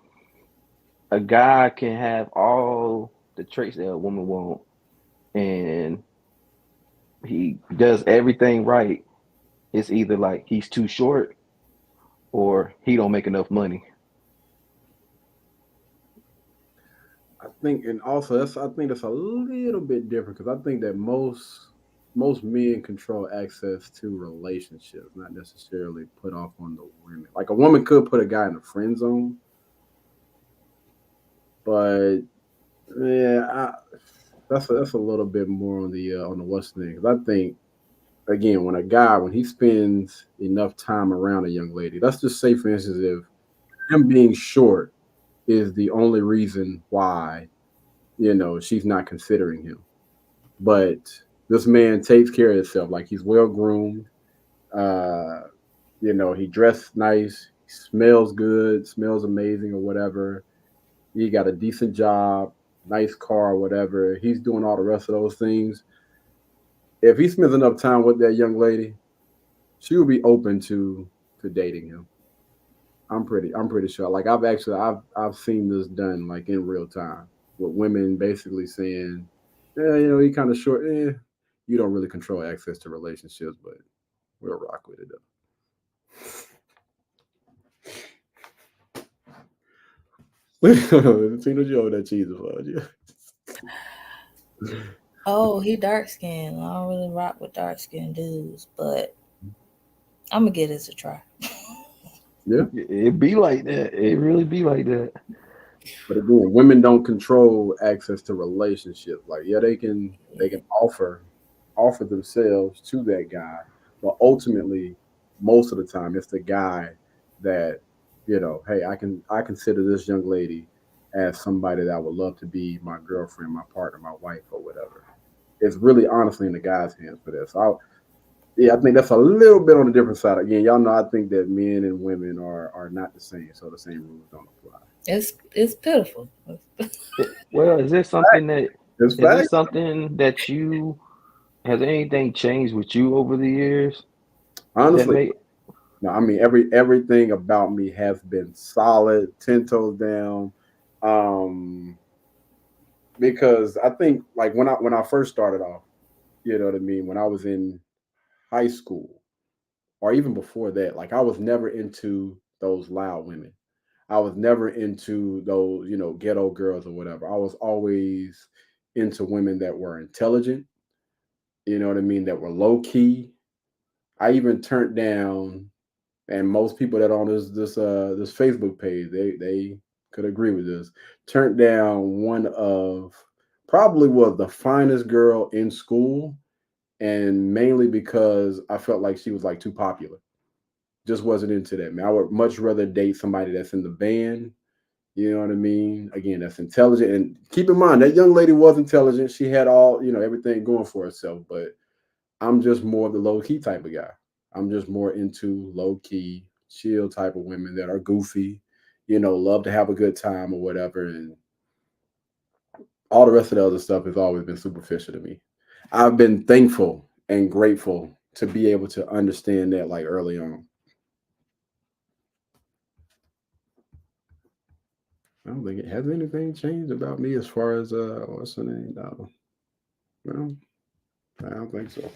a guy can have all the traits that a woman wants, and he does everything right. It's either like he's too short or he don't make enough money. I think, and also I think that's a little bit different, because I think that most men control access to relationships, not necessarily put off on the women. Like, a woman could put a guy in a friend zone, but yeah, that's a little bit more on the what's thing. Because I think, again, when he spends enough time around a young lady, let's just say, for instance, if him being short is the only reason why, you know, she's not considering him, but this man takes care of himself. Like, he's well groomed, you know, he dressed nice, he smells good, smells amazing, or whatever. He got a decent job, nice car, or whatever. He's doing all the rest of those things. If he spends enough time with that young lady, she will be open to dating him. I'm pretty sure. Like, I've seen this done, like, in real time. with women basically saying, yeah, you know, he kind of short. You don't really control access to relationships, but we'll rock with it though. Tina Joe, that cheese fudge. Oh, he dark skinned. I don't really rock with dark skinned dudes, but I'm gonna give this a try. Yeah, It be like that. It really be like that. but again, women don't control access to relationships. Like, yeah, they can offer themselves to that guy, but ultimately, most of the time, it's the guy that, you know, hey, I consider this young lady as somebody that I would love to be my girlfriend, my partner, my wife, or whatever. It's really honestly in the guy's hands for this. Yeah, I think that's a little bit on the different side. Again, y'all know I think that men and women are not the same, so the same rules don't apply. It's pitiful. Well, is there something that It's is there facts. something that you has anything changed with you over the years that Honestly, made no, I mean everything about me has been solid, 10 toes down. Um, because I think like when I first started off, you know what I mean, when I was in high school or even before that, like I was never into those loud women. I was never into those, you know, ghetto girls or whatever. I was always into women that were intelligent, you know what I mean, that were low key. I even turned down, and most people that on this Facebook page, they could agree with this, turned down one of probably was the finest girl in school, and mainly because I felt like she was like too popular. Just wasn't into that, man. I would much rather date somebody that's in the band. You know what I mean? Again, that's intelligent. And keep in mind, that young lady was intelligent. She had all, you know, everything going for herself. But I'm just more of the low key type of guy. I'm just more into low key, chill type of women that are goofy, you know, love to have a good time or whatever. And all the rest of the other stuff has always been superficial to me. I've been thankful and grateful to be able to understand that like early on. I don't think it has anything changed about me as far as what's her name? No, I don't think so.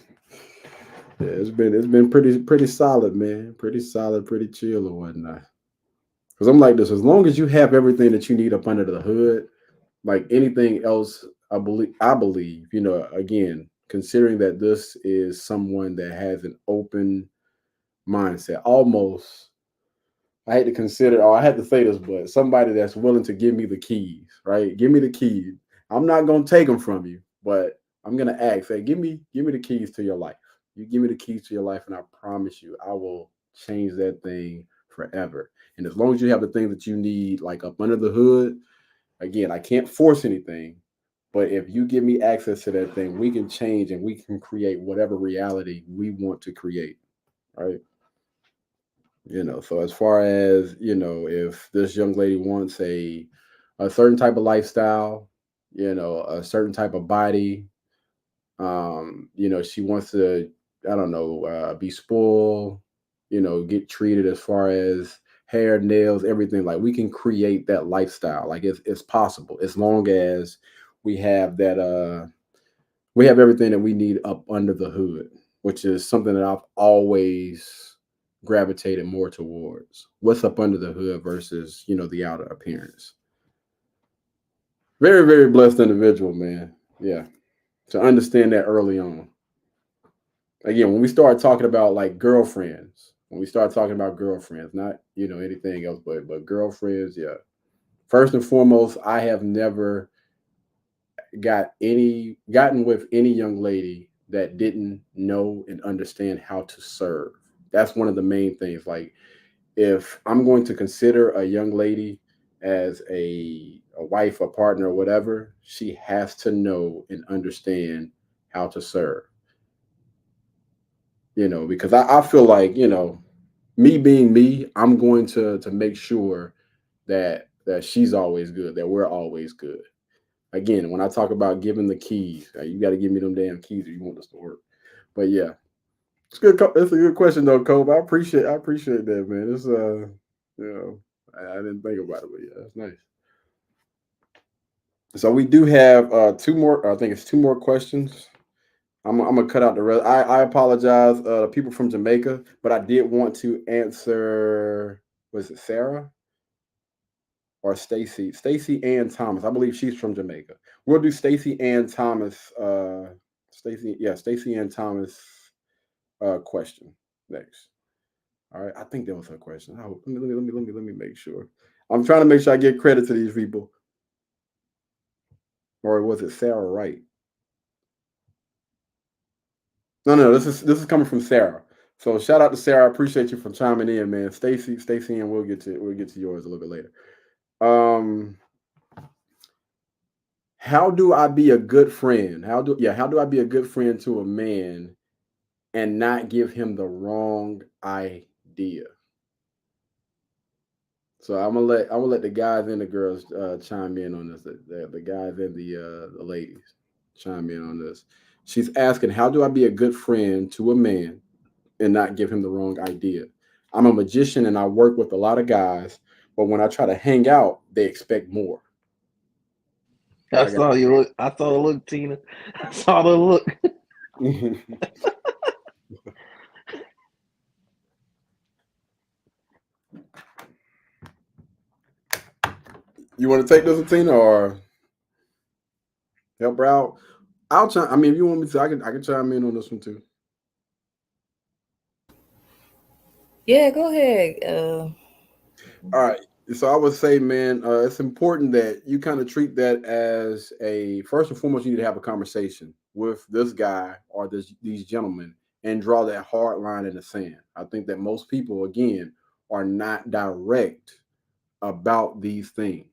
Yeah, it's been pretty solid, man. Pretty solid, pretty chill or whatnot. Because I'm like this, as long as you have everything that you need up under the hood, like anything else, I believe, you know, again, considering that this is someone that has an open mindset, almost I hate to consider, or I had to say this, but somebody that's willing to give me the keys, right? Give me the keys. I'm not gonna take them from you, but I'm gonna ask, say, give me the keys to your life. You give me the keys to your life, and I promise you, I will change that thing forever. And as long as you have the things that you need, like up under the hood, again, I can't force anything, but if you give me access to that thing, we can change and we can create whatever reality we want to create, right? You know, so as far as, you know, if this young lady wants a certain type of lifestyle, you know, a certain type of body, you know, she wants to, I don't know, be spoiled, you know, get treated as far as hair, nails, everything. Like we can create that lifestyle. Like it's possible as long as we have that we have everything that we need up under the hood, which is something that I've always gravitated more towards. What's up under the hood versus, you know, the outer appearance. Very, very blessed individual, man. Yeah. To understand that early on. Again, when we start talking about like girlfriends, not, you know, anything else, but girlfriends, yeah. First and foremost, I have never gotten with any young lady that didn't know and understand how to serve. That's one of the main things. Like if I'm going to consider a young lady as a wife, a partner, or whatever, she has to know and understand how to serve. You know, because I feel like, you know, me being me, I'm going to make sure that she's always good, that we're always good. Again, when I talk about giving the keys, you got to give me them damn keys if you want this to work. But yeah, it's good. It's a good question though, Kobe. I appreciate that, man. It's you know, I didn't think about it, but yeah, that's nice. So we do have two more. I think it's two more questions. I'm gonna cut out the rest. I apologize, people from Jamaica, but I did want to answer. Was it Sarah or Stacy? Stacy Ann Thomas. I believe she's from Jamaica. We'll do Stacy Ann Thomas. Stacy Ann Thomas. Question next. All right, I think that was her question. I hope. Let me make sure. I'm trying to make sure I give credit to these people. Or was it Sarah Wright? No. This is coming from Sarah. So shout out to Sarah. I appreciate you for chiming in, man. Stacy, and we'll get to yours a little bit later. How do I be a good friend? How do I be a good friend to a man and not give him the wrong idea? So I'm gonna let the guys and the girls chime in on this. The guys and the ladies chime in on this. She's asking, how do I be a good friend to a man and not give him the wrong idea? I'm a magician and I work with a lot of guys, but when I try to hang out, they expect more. I saw you look. I saw the look, Tina. I saw the look. You want to take this, Tina, or help her out? I'll chime. I mean, if you want me to, I can chime in on this one too. Yeah, go ahead. All right. So I would say, man, it's important that you kind of treat that as first and foremost, you need to have a conversation with this guy or these gentlemen and draw that hard line in the sand. I think that most people, again, are not direct about these things.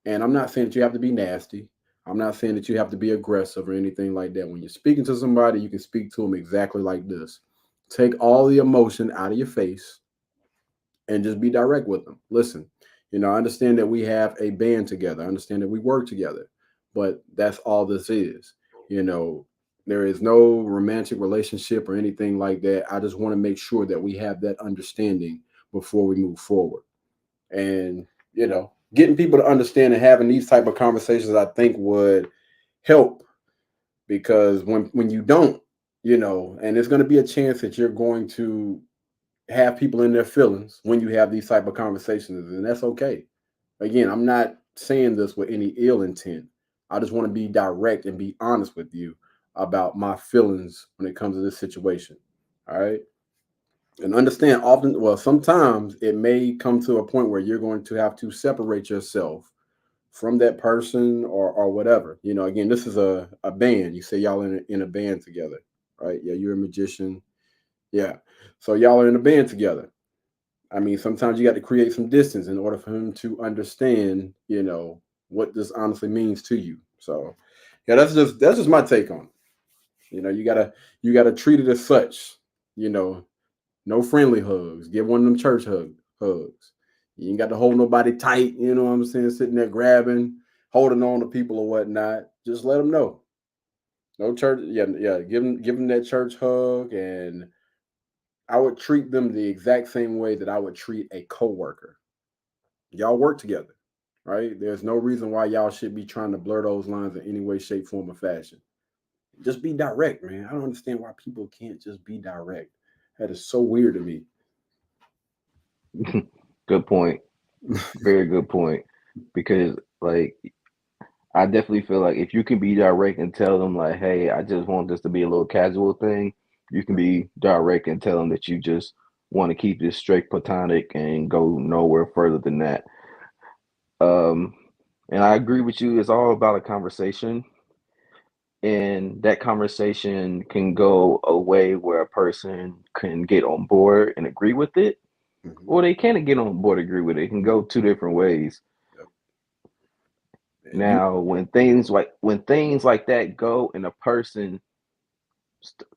And I'm not saying that you have to be nasty. I'm not saying that you have to be aggressive or anything like that. When you're speaking to somebody, you can speak to them exactly like this. Take all the emotion out of your face and just be direct with them. Listen, I understand that we have a band together. I understand that we work together, but that's all this is. There is no romantic relationship or anything like that. I just want to make sure that we have that understanding before we move forward. And, getting people to understand and having these type of conversations, I think would help, because when you don't, and there's going to be a chance that you're going to have people in their feelings when you have these type of conversations, and that's okay. Again, I'm not saying this with any ill intent. I just want to be direct and be honest with you about my feelings when it comes to this situation. All right. And understand sometimes it may come to a point where you're going to have to separate yourself from that person or whatever. Again, this is a band. You say y'all in a band together, right? Yeah, you're a magician. Yeah. So y'all are in a band together. I mean, sometimes you got to create some distance in order for him to understand, what this honestly means to you. So yeah, that's just my take on it. You gotta treat it as such, no friendly hugs. Give one of them church hugs. You ain't got to hold nobody tight, you know what I'm saying? Sitting there grabbing, holding on to people or whatnot. Just let them know. No church. Yeah. Give them that church hug, and I would treat them the exact same way that I would treat a coworker. Y'all work together, right? There's no reason why y'all should be trying to blur those lines in any way, shape, form, or fashion. Just be direct, man. I don't understand why people can't just be direct. That is so weird to me. Good point. Very good point. Because I definitely feel like if you can be direct and tell them like, hey, I just want this to be a little casual thing, you can be direct and tell them that you just want to keep this straight platonic and go nowhere further than that. And I agree with you. It's all about a conversation. And that conversation can go a way where a person can get on board and agree with it, or they can't get on board and agree with it. It can go two different ways. Now, when things like that go, and a person,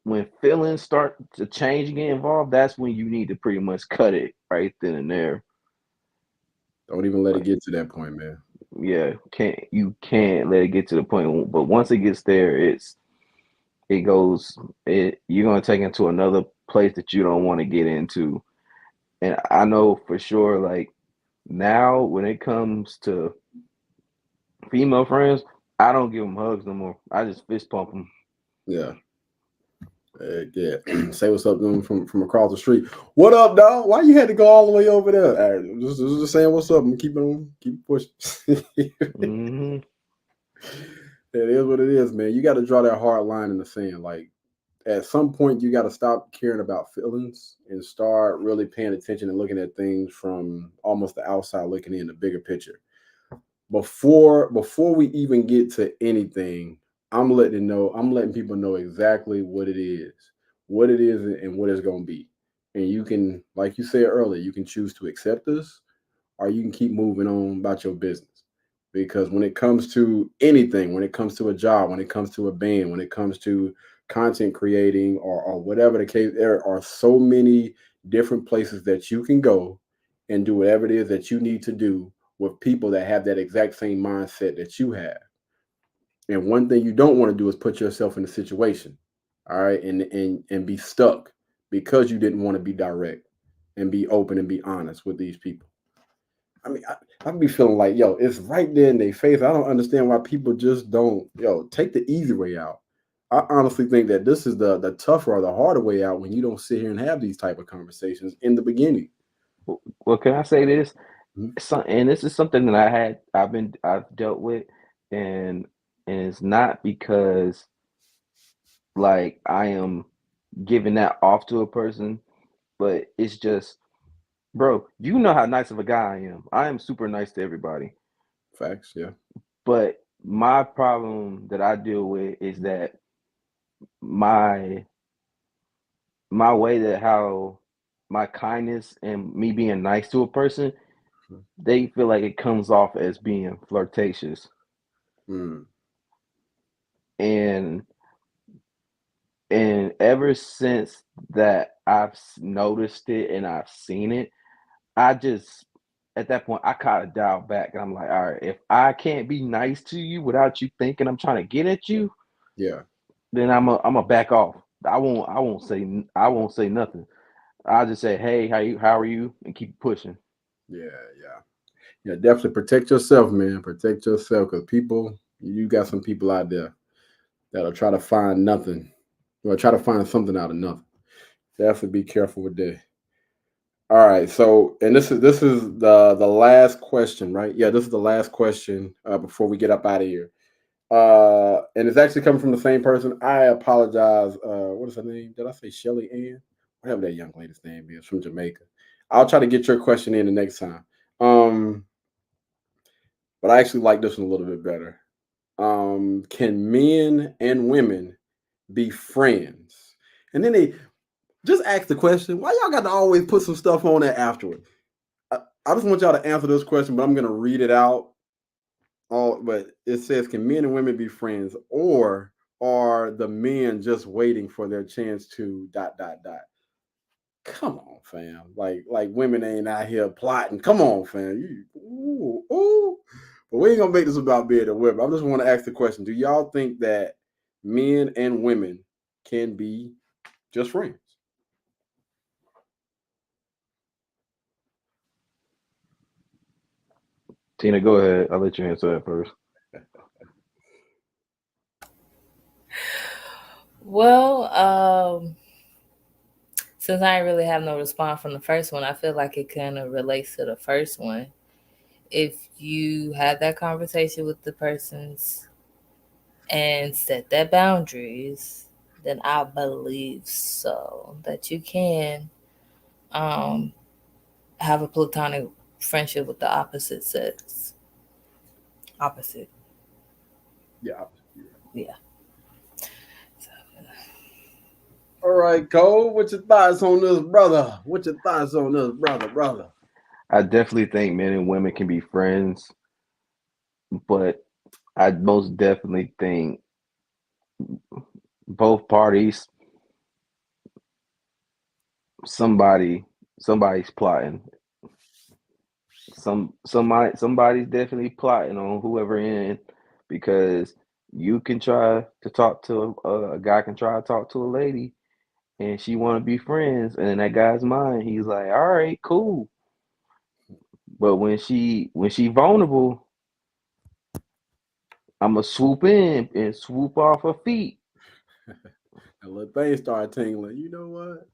when feelings start to change and get involved, that's when you need to pretty much cut it right then and there. Don't even let it get to that point, man. Yeah, you can't let it get to the point. But once it gets there, you're gonna take it to another place that you don't want to get into. And I know for sure, like now, when it comes to female friends, I don't give them hugs no more. I just fist pump them. Yeah. Yeah. Say what's up to them from across the street. What up, dog? Why you had to go all the way over there? Just saying what's up and keep pushing. Mm-hmm. It is what it is, man. You got to draw that hard line in the sand. Like at some point, you got to stop caring about feelings and start really paying attention and looking at things from almost the outside, looking in the bigger picture. Before we even get to anything, I'm letting people know exactly what it is and what it's going to be. And you can, like you said earlier, you can choose to accept this or you can keep moving on about your business. Because when it comes to anything, when it comes to a job, when it comes to a band, when it comes to content creating or whatever the case, there are so many different places that you can go and do whatever it is that you need to do with people that have that exact same mindset that you have. And one thing you don't want to do is put yourself in a situation, all right, and be stuck because you didn't want to be direct and be open and be honest with these people. I mean, I'd be feeling like, yo, it's right there in their face. I don't understand why people just don't, take the easy way out. I honestly think that this is the tougher or the harder way out when you don't sit here and have these type of conversations in the beginning. Well, can I say this? Mhm. And this is something that I've dealt with, and it's not because like I am giving that off to a person, but it's just, bro, you know how nice of a guy I am. I am super nice to everybody. Facts, yeah. But my problem that I deal with is that my way that how my kindness and me being nice to a person, they feel like it comes off as being flirtatious. Mm. And ever since that I've noticed it and I've seen it, I just at that point I kind of dial back and I'm like, all right, if I can't be nice to you without you thinking I'm trying to get at you, Yeah. then I'm a back off. I won't say nothing. I'll just say, hey, how are you, and keep pushing. Yeah. Definitely protect yourself, man. Protect yourself, because you got some people out there that'll try to find nothing. Or try to find something out of nothing. Definitely be careful with that. All right. So, and this is the last question, right? Yeah, this is the last question before we get up out of here. And it's actually coming from the same person. I apologize. What is her name? Did I say Shelly Ann? Whatever that young lady's name is, from Jamaica. I'll try to get your question in the next time. But I actually like this one a little bit better. Can men and women be friends? And then they just ask the question, why y'all got to always put some stuff on there afterwards? I just want y'all to answer this question, but I'm going to read it out. But it says, can men and women be friends, or are the men just waiting for their chance to ... Come on, fam. Like women ain't out here plotting. Come on, fam. Ooh. But we ain't gonna make this about being a women. I just want to ask the question: do y'all think that men and women can be just friends? Tina, go ahead. I'll let you answer that first. Well, since I didn't really have no response from the first one, I feel like it kind of relates to the first one. If you have that conversation with the persons and set that boundaries, then I believe so that you can have a platonic friendship with the opposite sex. Opposite. Yeah. Yeah. All right, Cole. What's your thoughts on this, brother? Brother? I definitely think men and women can be friends, but I most definitely think both parties, somebody's plotting. Somebody's definitely plotting on whoever end, because you can try to talk to a guy can try to talk to a lady and she want to be friends, and in that guy's mind he's like, all right, cool. But when she vulnerable, I'ma swoop in and swoop off her feet. And little things start tingling. You know what?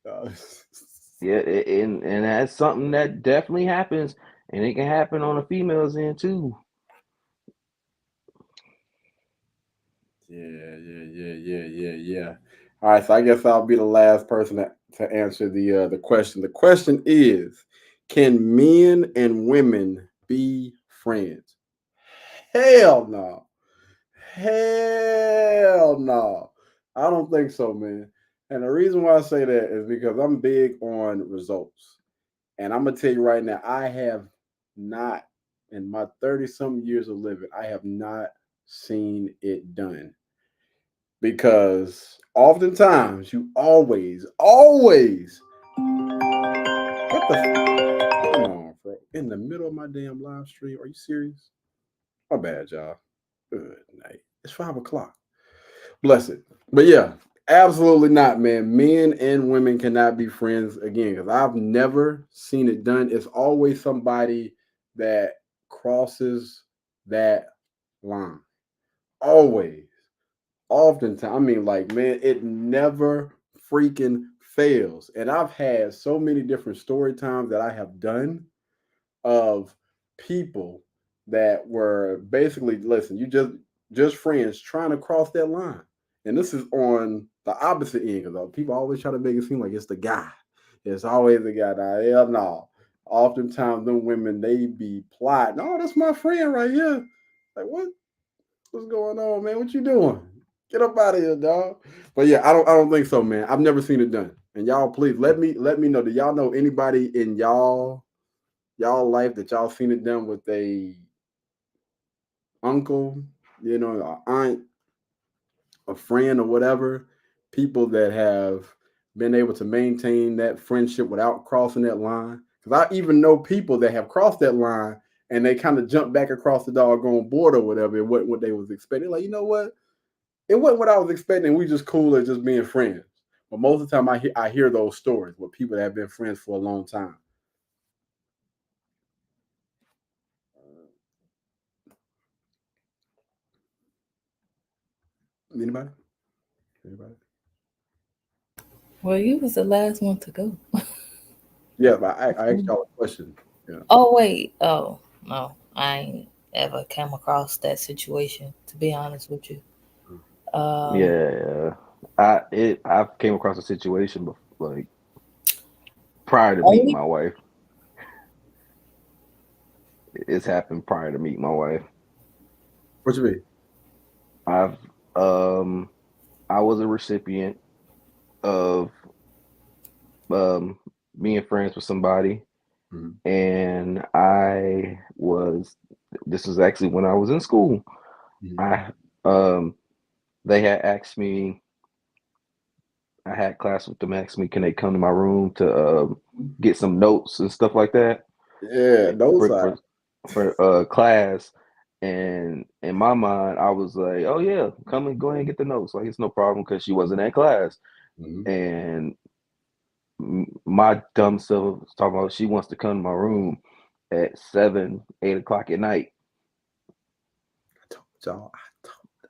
Yeah, and that's something that definitely happens, and it can happen on a female's end too. Yeah. All right, so I guess I'll be the last person to answer the question. The question is, can men and women be friends? Hell no. Hell no. I don't think so, man. And the reason why I say that is because I'm big on results. And I'm gonna tell you right now, I have not, in my 30-something years of living, I have not seen it done. Because oftentimes you always, what the come on, bro. In the middle of my damn live stream. Are you serious? My bad, y'all. Good night. It's 5 o'clock. Bless it. But yeah, absolutely not, man. Men and women cannot be friends again because I've never seen it done. It's always somebody that crosses that line. Always. Oftentimes, I mean, like, man, it never freaking fails. And I've had so many different story times that I have done of people that were basically, listen, you just friends trying to cross that line. And this is on the opposite end because people always try to make it seem like it's the guy. It's always the guy. Now, hell no. Oftentimes, them women, they be plotting. Oh, that's my friend right here. Like, what? What's going on, man? What you doing? Get up out of here, dog. But yeah, I don't think so, man. I've never seen it done. And y'all, please let me know. Do y'all know anybody in y'all life that y'all seen it done with a uncle, an aunt, a friend, or whatever? People that have been able to maintain that friendship without crossing that line. Because I even know people that have crossed that line and they kind of jump back across the doggone board or whatever. It wasn't what they was expecting. Like, you know what? It wasn't what I was expecting. We just cool at just being friends. But most of the time, I hear those stories with people that have been friends for a long time. Anybody? Well, you was the last one to go. Yeah, but I asked y'all a question. Yeah. Oh wait. Oh no, I ain't ever come across that situation. To be honest with you. Yeah, I came across a situation before, like prior to Only meeting my wife. It's happened prior to meeting my wife. What you mean? I was a recipient of being friends with somebody, and this was actually when I was in school. They had asked me, I had class with them, asked me, can they come to my room to get some notes and stuff like that? Yeah, notes for class. And in my mind, I was like, oh yeah, come and go ahead and get the notes. Like, it's no problem, because she wasn't at class. And my dumb self was talking about she wants to come to my room at 7, 8 o'clock at night.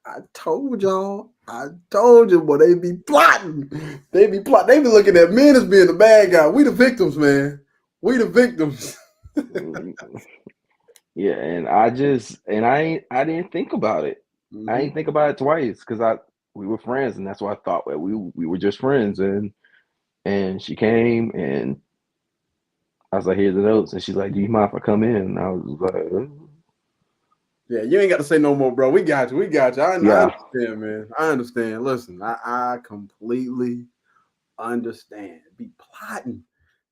I told you, boy, they be plotting. They be looking at men as being the bad guy. We the victims, man. We the victims. Yeah, and I didn't think about it. I didn't think about it twice, because we were friends, and that's what I thought. We were just friends, and she came, and I was like, here's the notes, and she's like, do you mind if I come in? And I was like, yeah, you ain't got to say no more, bro. We got you. I understand, man. I understand. Listen, I completely understand. Be plotting.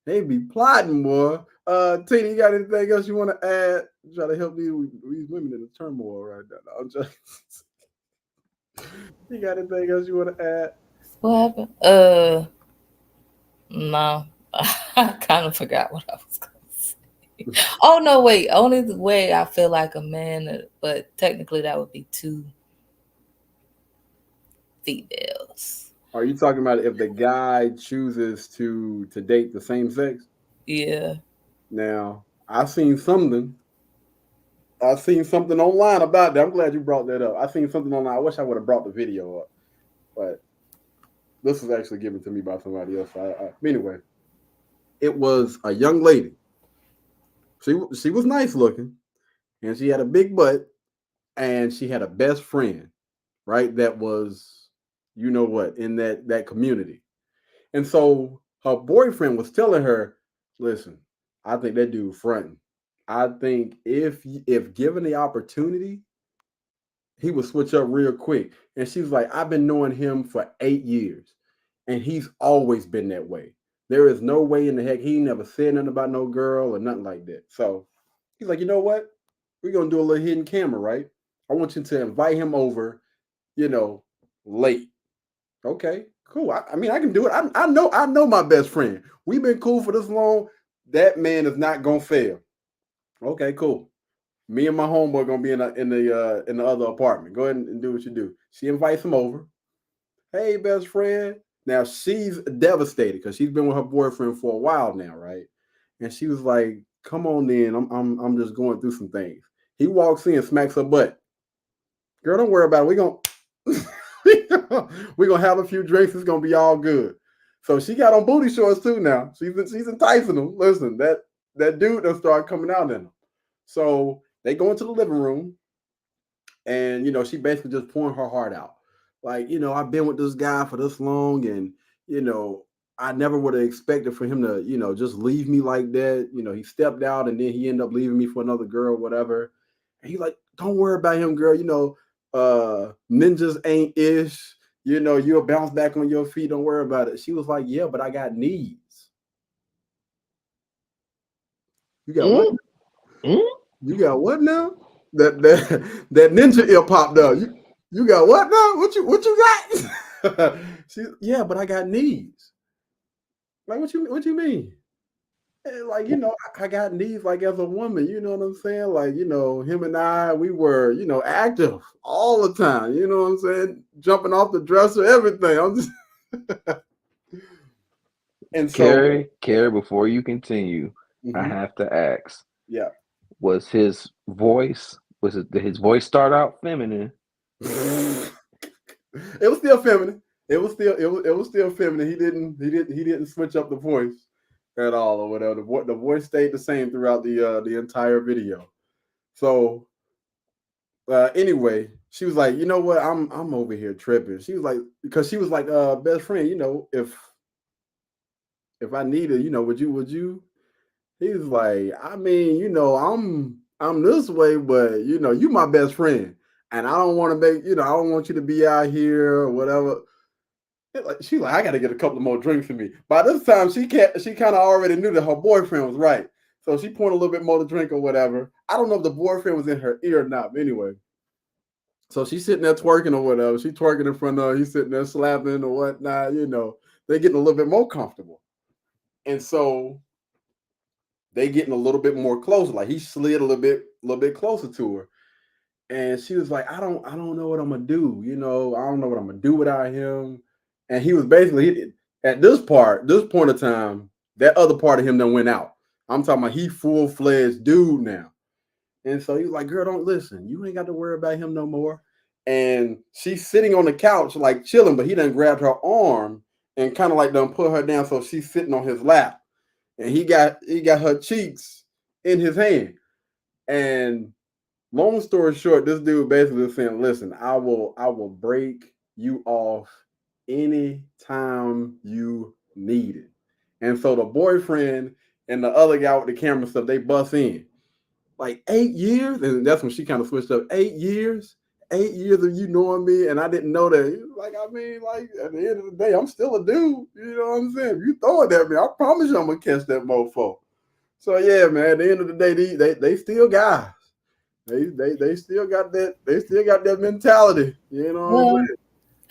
They be plotting, boy. Tina, you got anything else you want to add? Try to help these women in the turmoil right now. I'm just. You got anything else you want to add? What happened? No. I kind of forgot what I was going to say. Oh no, wait. Only the way I feel like a man, but technically that would be 2 females. Are you talking about if the guy chooses to date the same sex? Yeah. Now, I've seen something I seen something online about that. I'm glad you brought that up. I seen something online. I wish I would have brought the video up, but this was actually given to me by somebody else. Anyway, it was a young lady. She was nice looking, and she had a big butt, and she had a best friend, right? That was, you know what, in that community. And so her boyfriend was telling her, listen, I think that dude fronting. I think if given the opportunity, he would switch up real quick. And she was like, I've been knowing him for 8 years, and he's always been that way. There is no way in the heck he never said nothing about no girl or nothing like that. So he's like, you know what? We're gonna do a little hidden camera, right? I want you to invite him over, late. Okay, cool. I mean, I can do it. I know my best friend. We've been cool for this long. That man is not gonna fail. Okay, cool. Me and my homeboy gonna be in the other apartment. Go ahead and do what you do. She invites him over. Hey, best friend. Now she's devastated because she's been with her boyfriend for a while now, right? And she was like, "Come on, then. I'm just going through some things." He walks in, smacks her butt. Girl, don't worry about it. We're gonna have a few drinks. It's gonna be all good. So she got on booty shorts too now. She's enticing him. Listen, that dude that started coming out in them. So they go into the living room, and she basically just pouring her heart out. Like, I've been with this guy for this long, and I never would have expected for him to, just leave me like that. He stepped out and then he ended up leaving me for another girl, whatever. And he's like, don't worry about him, girl. Ninjas ain't ish. You'll bounce back on your feet. Don't worry about it. She was like, yeah, but I got needs. You got what? You got what now? That ninja ear popped up. You got what now? What you got? Yeah, but I got needs. Like, what you mean? Like, I got needs, like, as a woman, you know what I'm saying? Like, him and I, we were, active all the time, you know what I'm saying? Jumping off the dresser, everything. I'm just and so Carrie, before you continue, I have to ask. Yeah. Was his voice did his voice start out feminine? It was still feminine. It was still feminine. He didn't switch up the voice at all or whatever. The voice stayed the same throughout the entire video. So anyway, she was like, you know what? I'm over here tripping. She was like, because she was like, best friend, if I needed, would you? He was like, I mean, I'm this way, but you my best friend. And I don't want to make, I don't want you to be out here or whatever. She's like, I got to get a couple of more drinks for me. By this time, she kind of already knew that her boyfriend was right. So she poured a little bit more to drink or whatever. I don't know if the boyfriend was in her ear or not, but anyway. So she's sitting there twerking or whatever. She's twerking in front of her. He's sitting there slapping or whatnot. They're getting a little bit more comfortable. And so they getting a little bit more closer. Like, he slid a little bit closer to her. And she was like, I don't know what I'm gonna do. I don't know what I'm gonna do without him. And he was basically, at this point of time, that other part of him done went out. I'm talking about he full-fledged dude now. And so he was like, girl, don't listen. You ain't got to worry about him no more. And she's sitting on the couch, like chilling, but he done grabbed her arm and kind of like done put her down. So she's sitting on his lap. And he got her cheeks in his hand. And long story short, this dude basically saying, listen, I will break you off anytime you need it. And so the boyfriend and the other guy with the camera stuff, they bust in. Like 8 years, and that's when she kind of switched up. 8 years of you knowing me, and I didn't know that. Like, I mean, like, at the end of the day, I'm still a dude. You know what I'm saying? If you throw it at me, I promise you I'm gonna catch that mofo. So yeah, man, at the end of the day, they still guys. They still got that mentality. You know what I'm saying?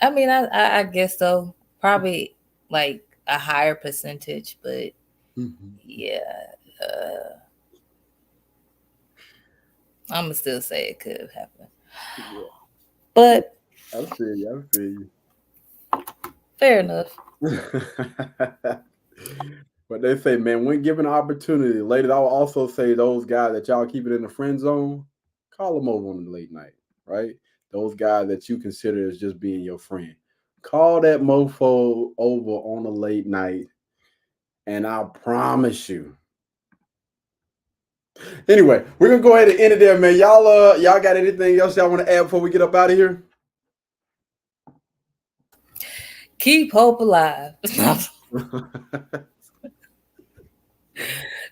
I mean, I guess so. Probably like a higher percentage, but yeah. I'm gonna still say it could have happened. Yeah. But I feel you. Fair enough. But they say, man, when given an opportunity, ladies, I will also say those guys that y'all keep it in the friend zone, call them over on the late night, right? Those guys that you consider as just being your friend. Call that mofo over on a late night, and I promise you. Anyway, we're gonna go ahead and end it there, man. Y'all got anything else y'all want to add before we get up out of here? Keep hope alive.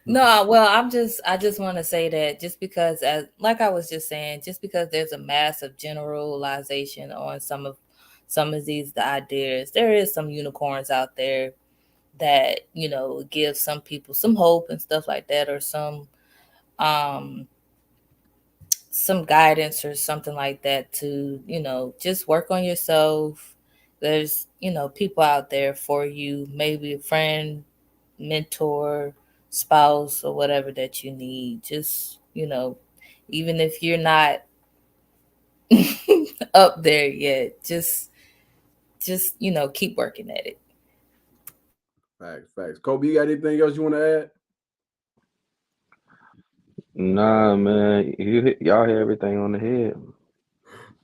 No, well, I just want to say that just because, like I was just saying, just because there's a massive generalization on some of these ideas, there is some unicorns out there that, you know, give some people some hope and stuff like that, or some guidance or something like that to, you know, just work on yourself. There's, you know, people out there for you, maybe a friend, mentor, spouse, or whatever that you need. Just, you know, even if you're not up there yet, just you know, keep working at it. Facts. Kobe, you got anything else you want to add? Nah, man, y'all hit everything on the head.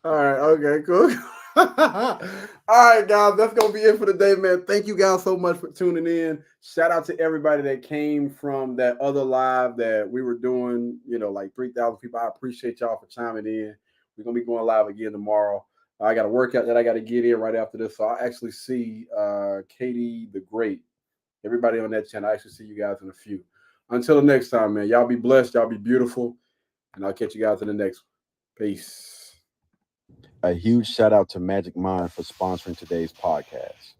All right, okay, cool. All right, guys, that's gonna be it for the day, man. Thank you guys so much for tuning in. Shout out to everybody that came from that other live that we were doing, you know, like 3,000 people. I appreciate y'all for chiming in. We're gonna be going live again tomorrow. I got a workout that I got to get in right after this, so I'll actually see Katie the Great, everybody on that channel. I actually see you guys in a few. Until the next time, man, y'all be blessed, y'all be beautiful, and I'll catch you guys in the next one. Peace. A huge shout out to Magic Mind for sponsoring today's podcast.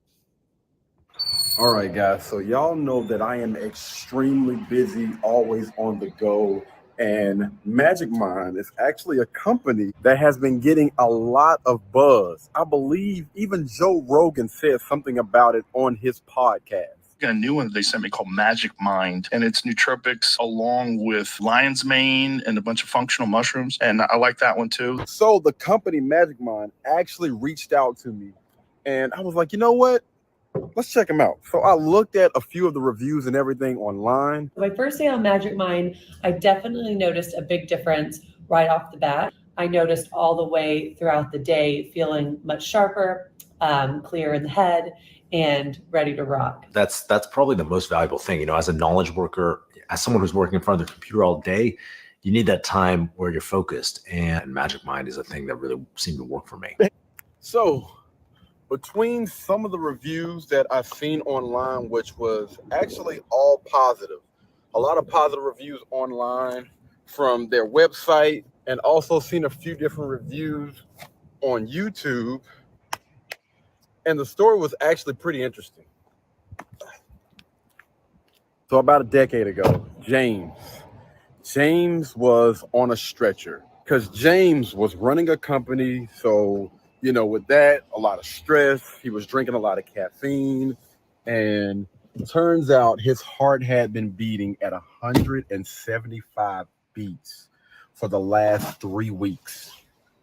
All right, guys. So y'all know that I am extremely busy, always on the go. And Magic Mind is actually a company that has been getting a lot of buzz. I believe even Joe Rogan said something about it on his podcast. A new one that they sent me called Magic Mind, and it's nootropics along with lion's mane and a bunch of functional mushrooms, and I like that one too. So the company Magic Mind actually reached out to me, and I was like, you know what? Let's check them out. So I looked at a few of the reviews and everything online. My first day on Magic Mind, I definitely noticed a big difference right off the bat. I noticed all the way throughout the day feeling much sharper, clear in the head, and ready to rock. That's probably the most valuable thing. You know, as a knowledge worker, as someone who's working in front of the computer all day, you need that time where you're focused. And Magic Mind is a thing that really seemed to work for me. So between some of the reviews that I've seen online, which was actually all positive, a lot of positive reviews online from their website, and also seen a few different reviews on YouTube. And the story was actually pretty interesting. So about a decade ago, James was on a stretcher because James was running a company. So, you know, with that, a lot of stress. He was drinking a lot of caffeine. And it turns out his heart had been beating at 175 beats for the last 3 weeks.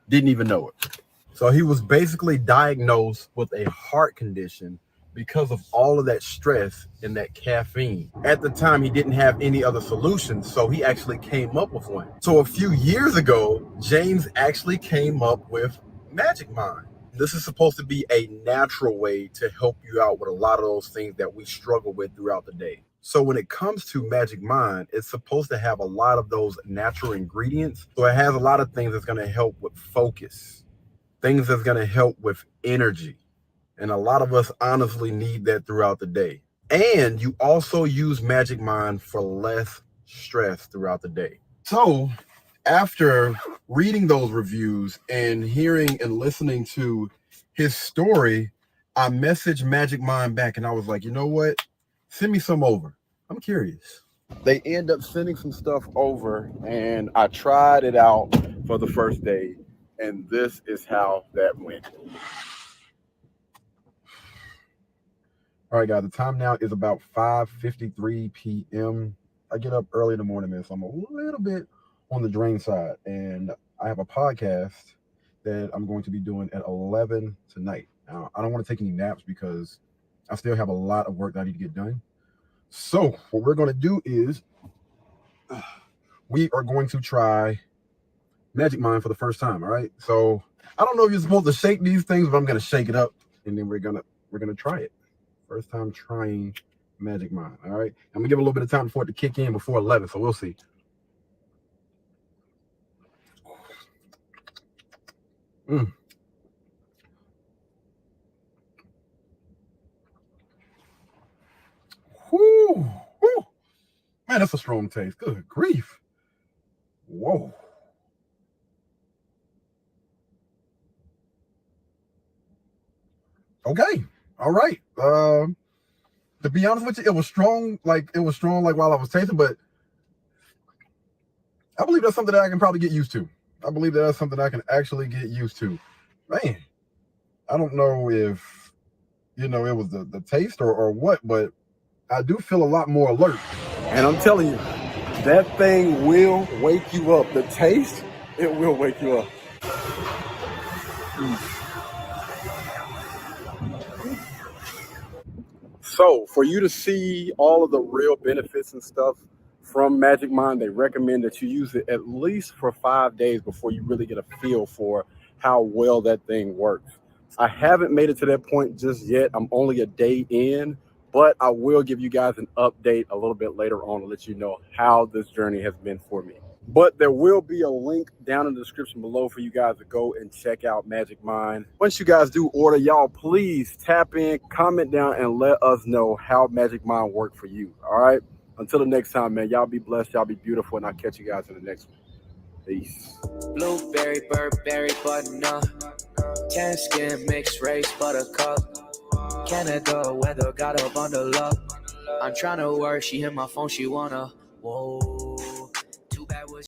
Didn't even know it. So he was basically diagnosed with a heart condition because of all of that stress and that caffeine. At the time, he didn't have any other solutions, so he actually came up with one. So a few years ago, James actually came up with Magic Mind. This is supposed to be a natural way to help you out with a lot of those things that we struggle with throughout the day. So when it comes to Magic Mind, it's supposed to have a lot of those natural ingredients. So it has a lot of things that's going to help with focus, things that's going to help with energy. And a lot of us honestly need that throughout the day. And you also use Magic Mind for less stress throughout the day. So after reading those reviews and hearing and listening to his story, I messaged Magic Mind back and I was like, you know what? Send me some over. I'm curious. They end up sending some stuff over and I tried it out for the first day. And this is how that went. All right, guys, the time now is about 5:53 p.m. I get up early in the morning, man, so I'm a little bit on the drain side. And I have a podcast that I'm going to be doing at 11 tonight. Now, I don't want to take any naps because I still have a lot of work that I need to get done. So what we're going to do is we are going to try Magic Mind for the first time. All right. So I don't know if you're supposed to shake these things, but I'm gonna shake it up, and then we're gonna try it. First time trying Magic Mind. All right. I'm gonna give it a little bit of time for it to kick in before 11, so we'll see. Mm. Whoo, whoo. Man, that's a strong taste. Good grief. Whoa. Okay. All right. To be honest with you, it was strong like while I was tasting, but I believe that's something that I can probably get used to. I believe that's something I can actually get used to. Man, I don't know if it was the taste or what, but I do feel a lot more alert. And I'm telling you, that thing will wake you up. The taste, it will wake you up. So for you to see all of the real benefits and stuff from Magic Mind, they recommend that you use it at least for 5 days before you really get a feel for how well that thing works. I haven't made it to that point just yet. I'm only a day in, but I will give you guys an update a little bit later on to let you know how this journey has been for me. But there will be a link down in the description below for you guys to go and check out Magic Mind. Once you guys do order, y'all please tap in, comment down, and let us know how Magic Mind worked for you. All right. Until the next time, man. Y'all be blessed. Y'all be beautiful, and I'll catch you guys in the next one. Peace. Blueberry, Burberry, button-up. Tan skin, mixed race, buttercup. Canada weather, got a bundle up. I'm tryna work, she hit my phone, she wanna. Whoa.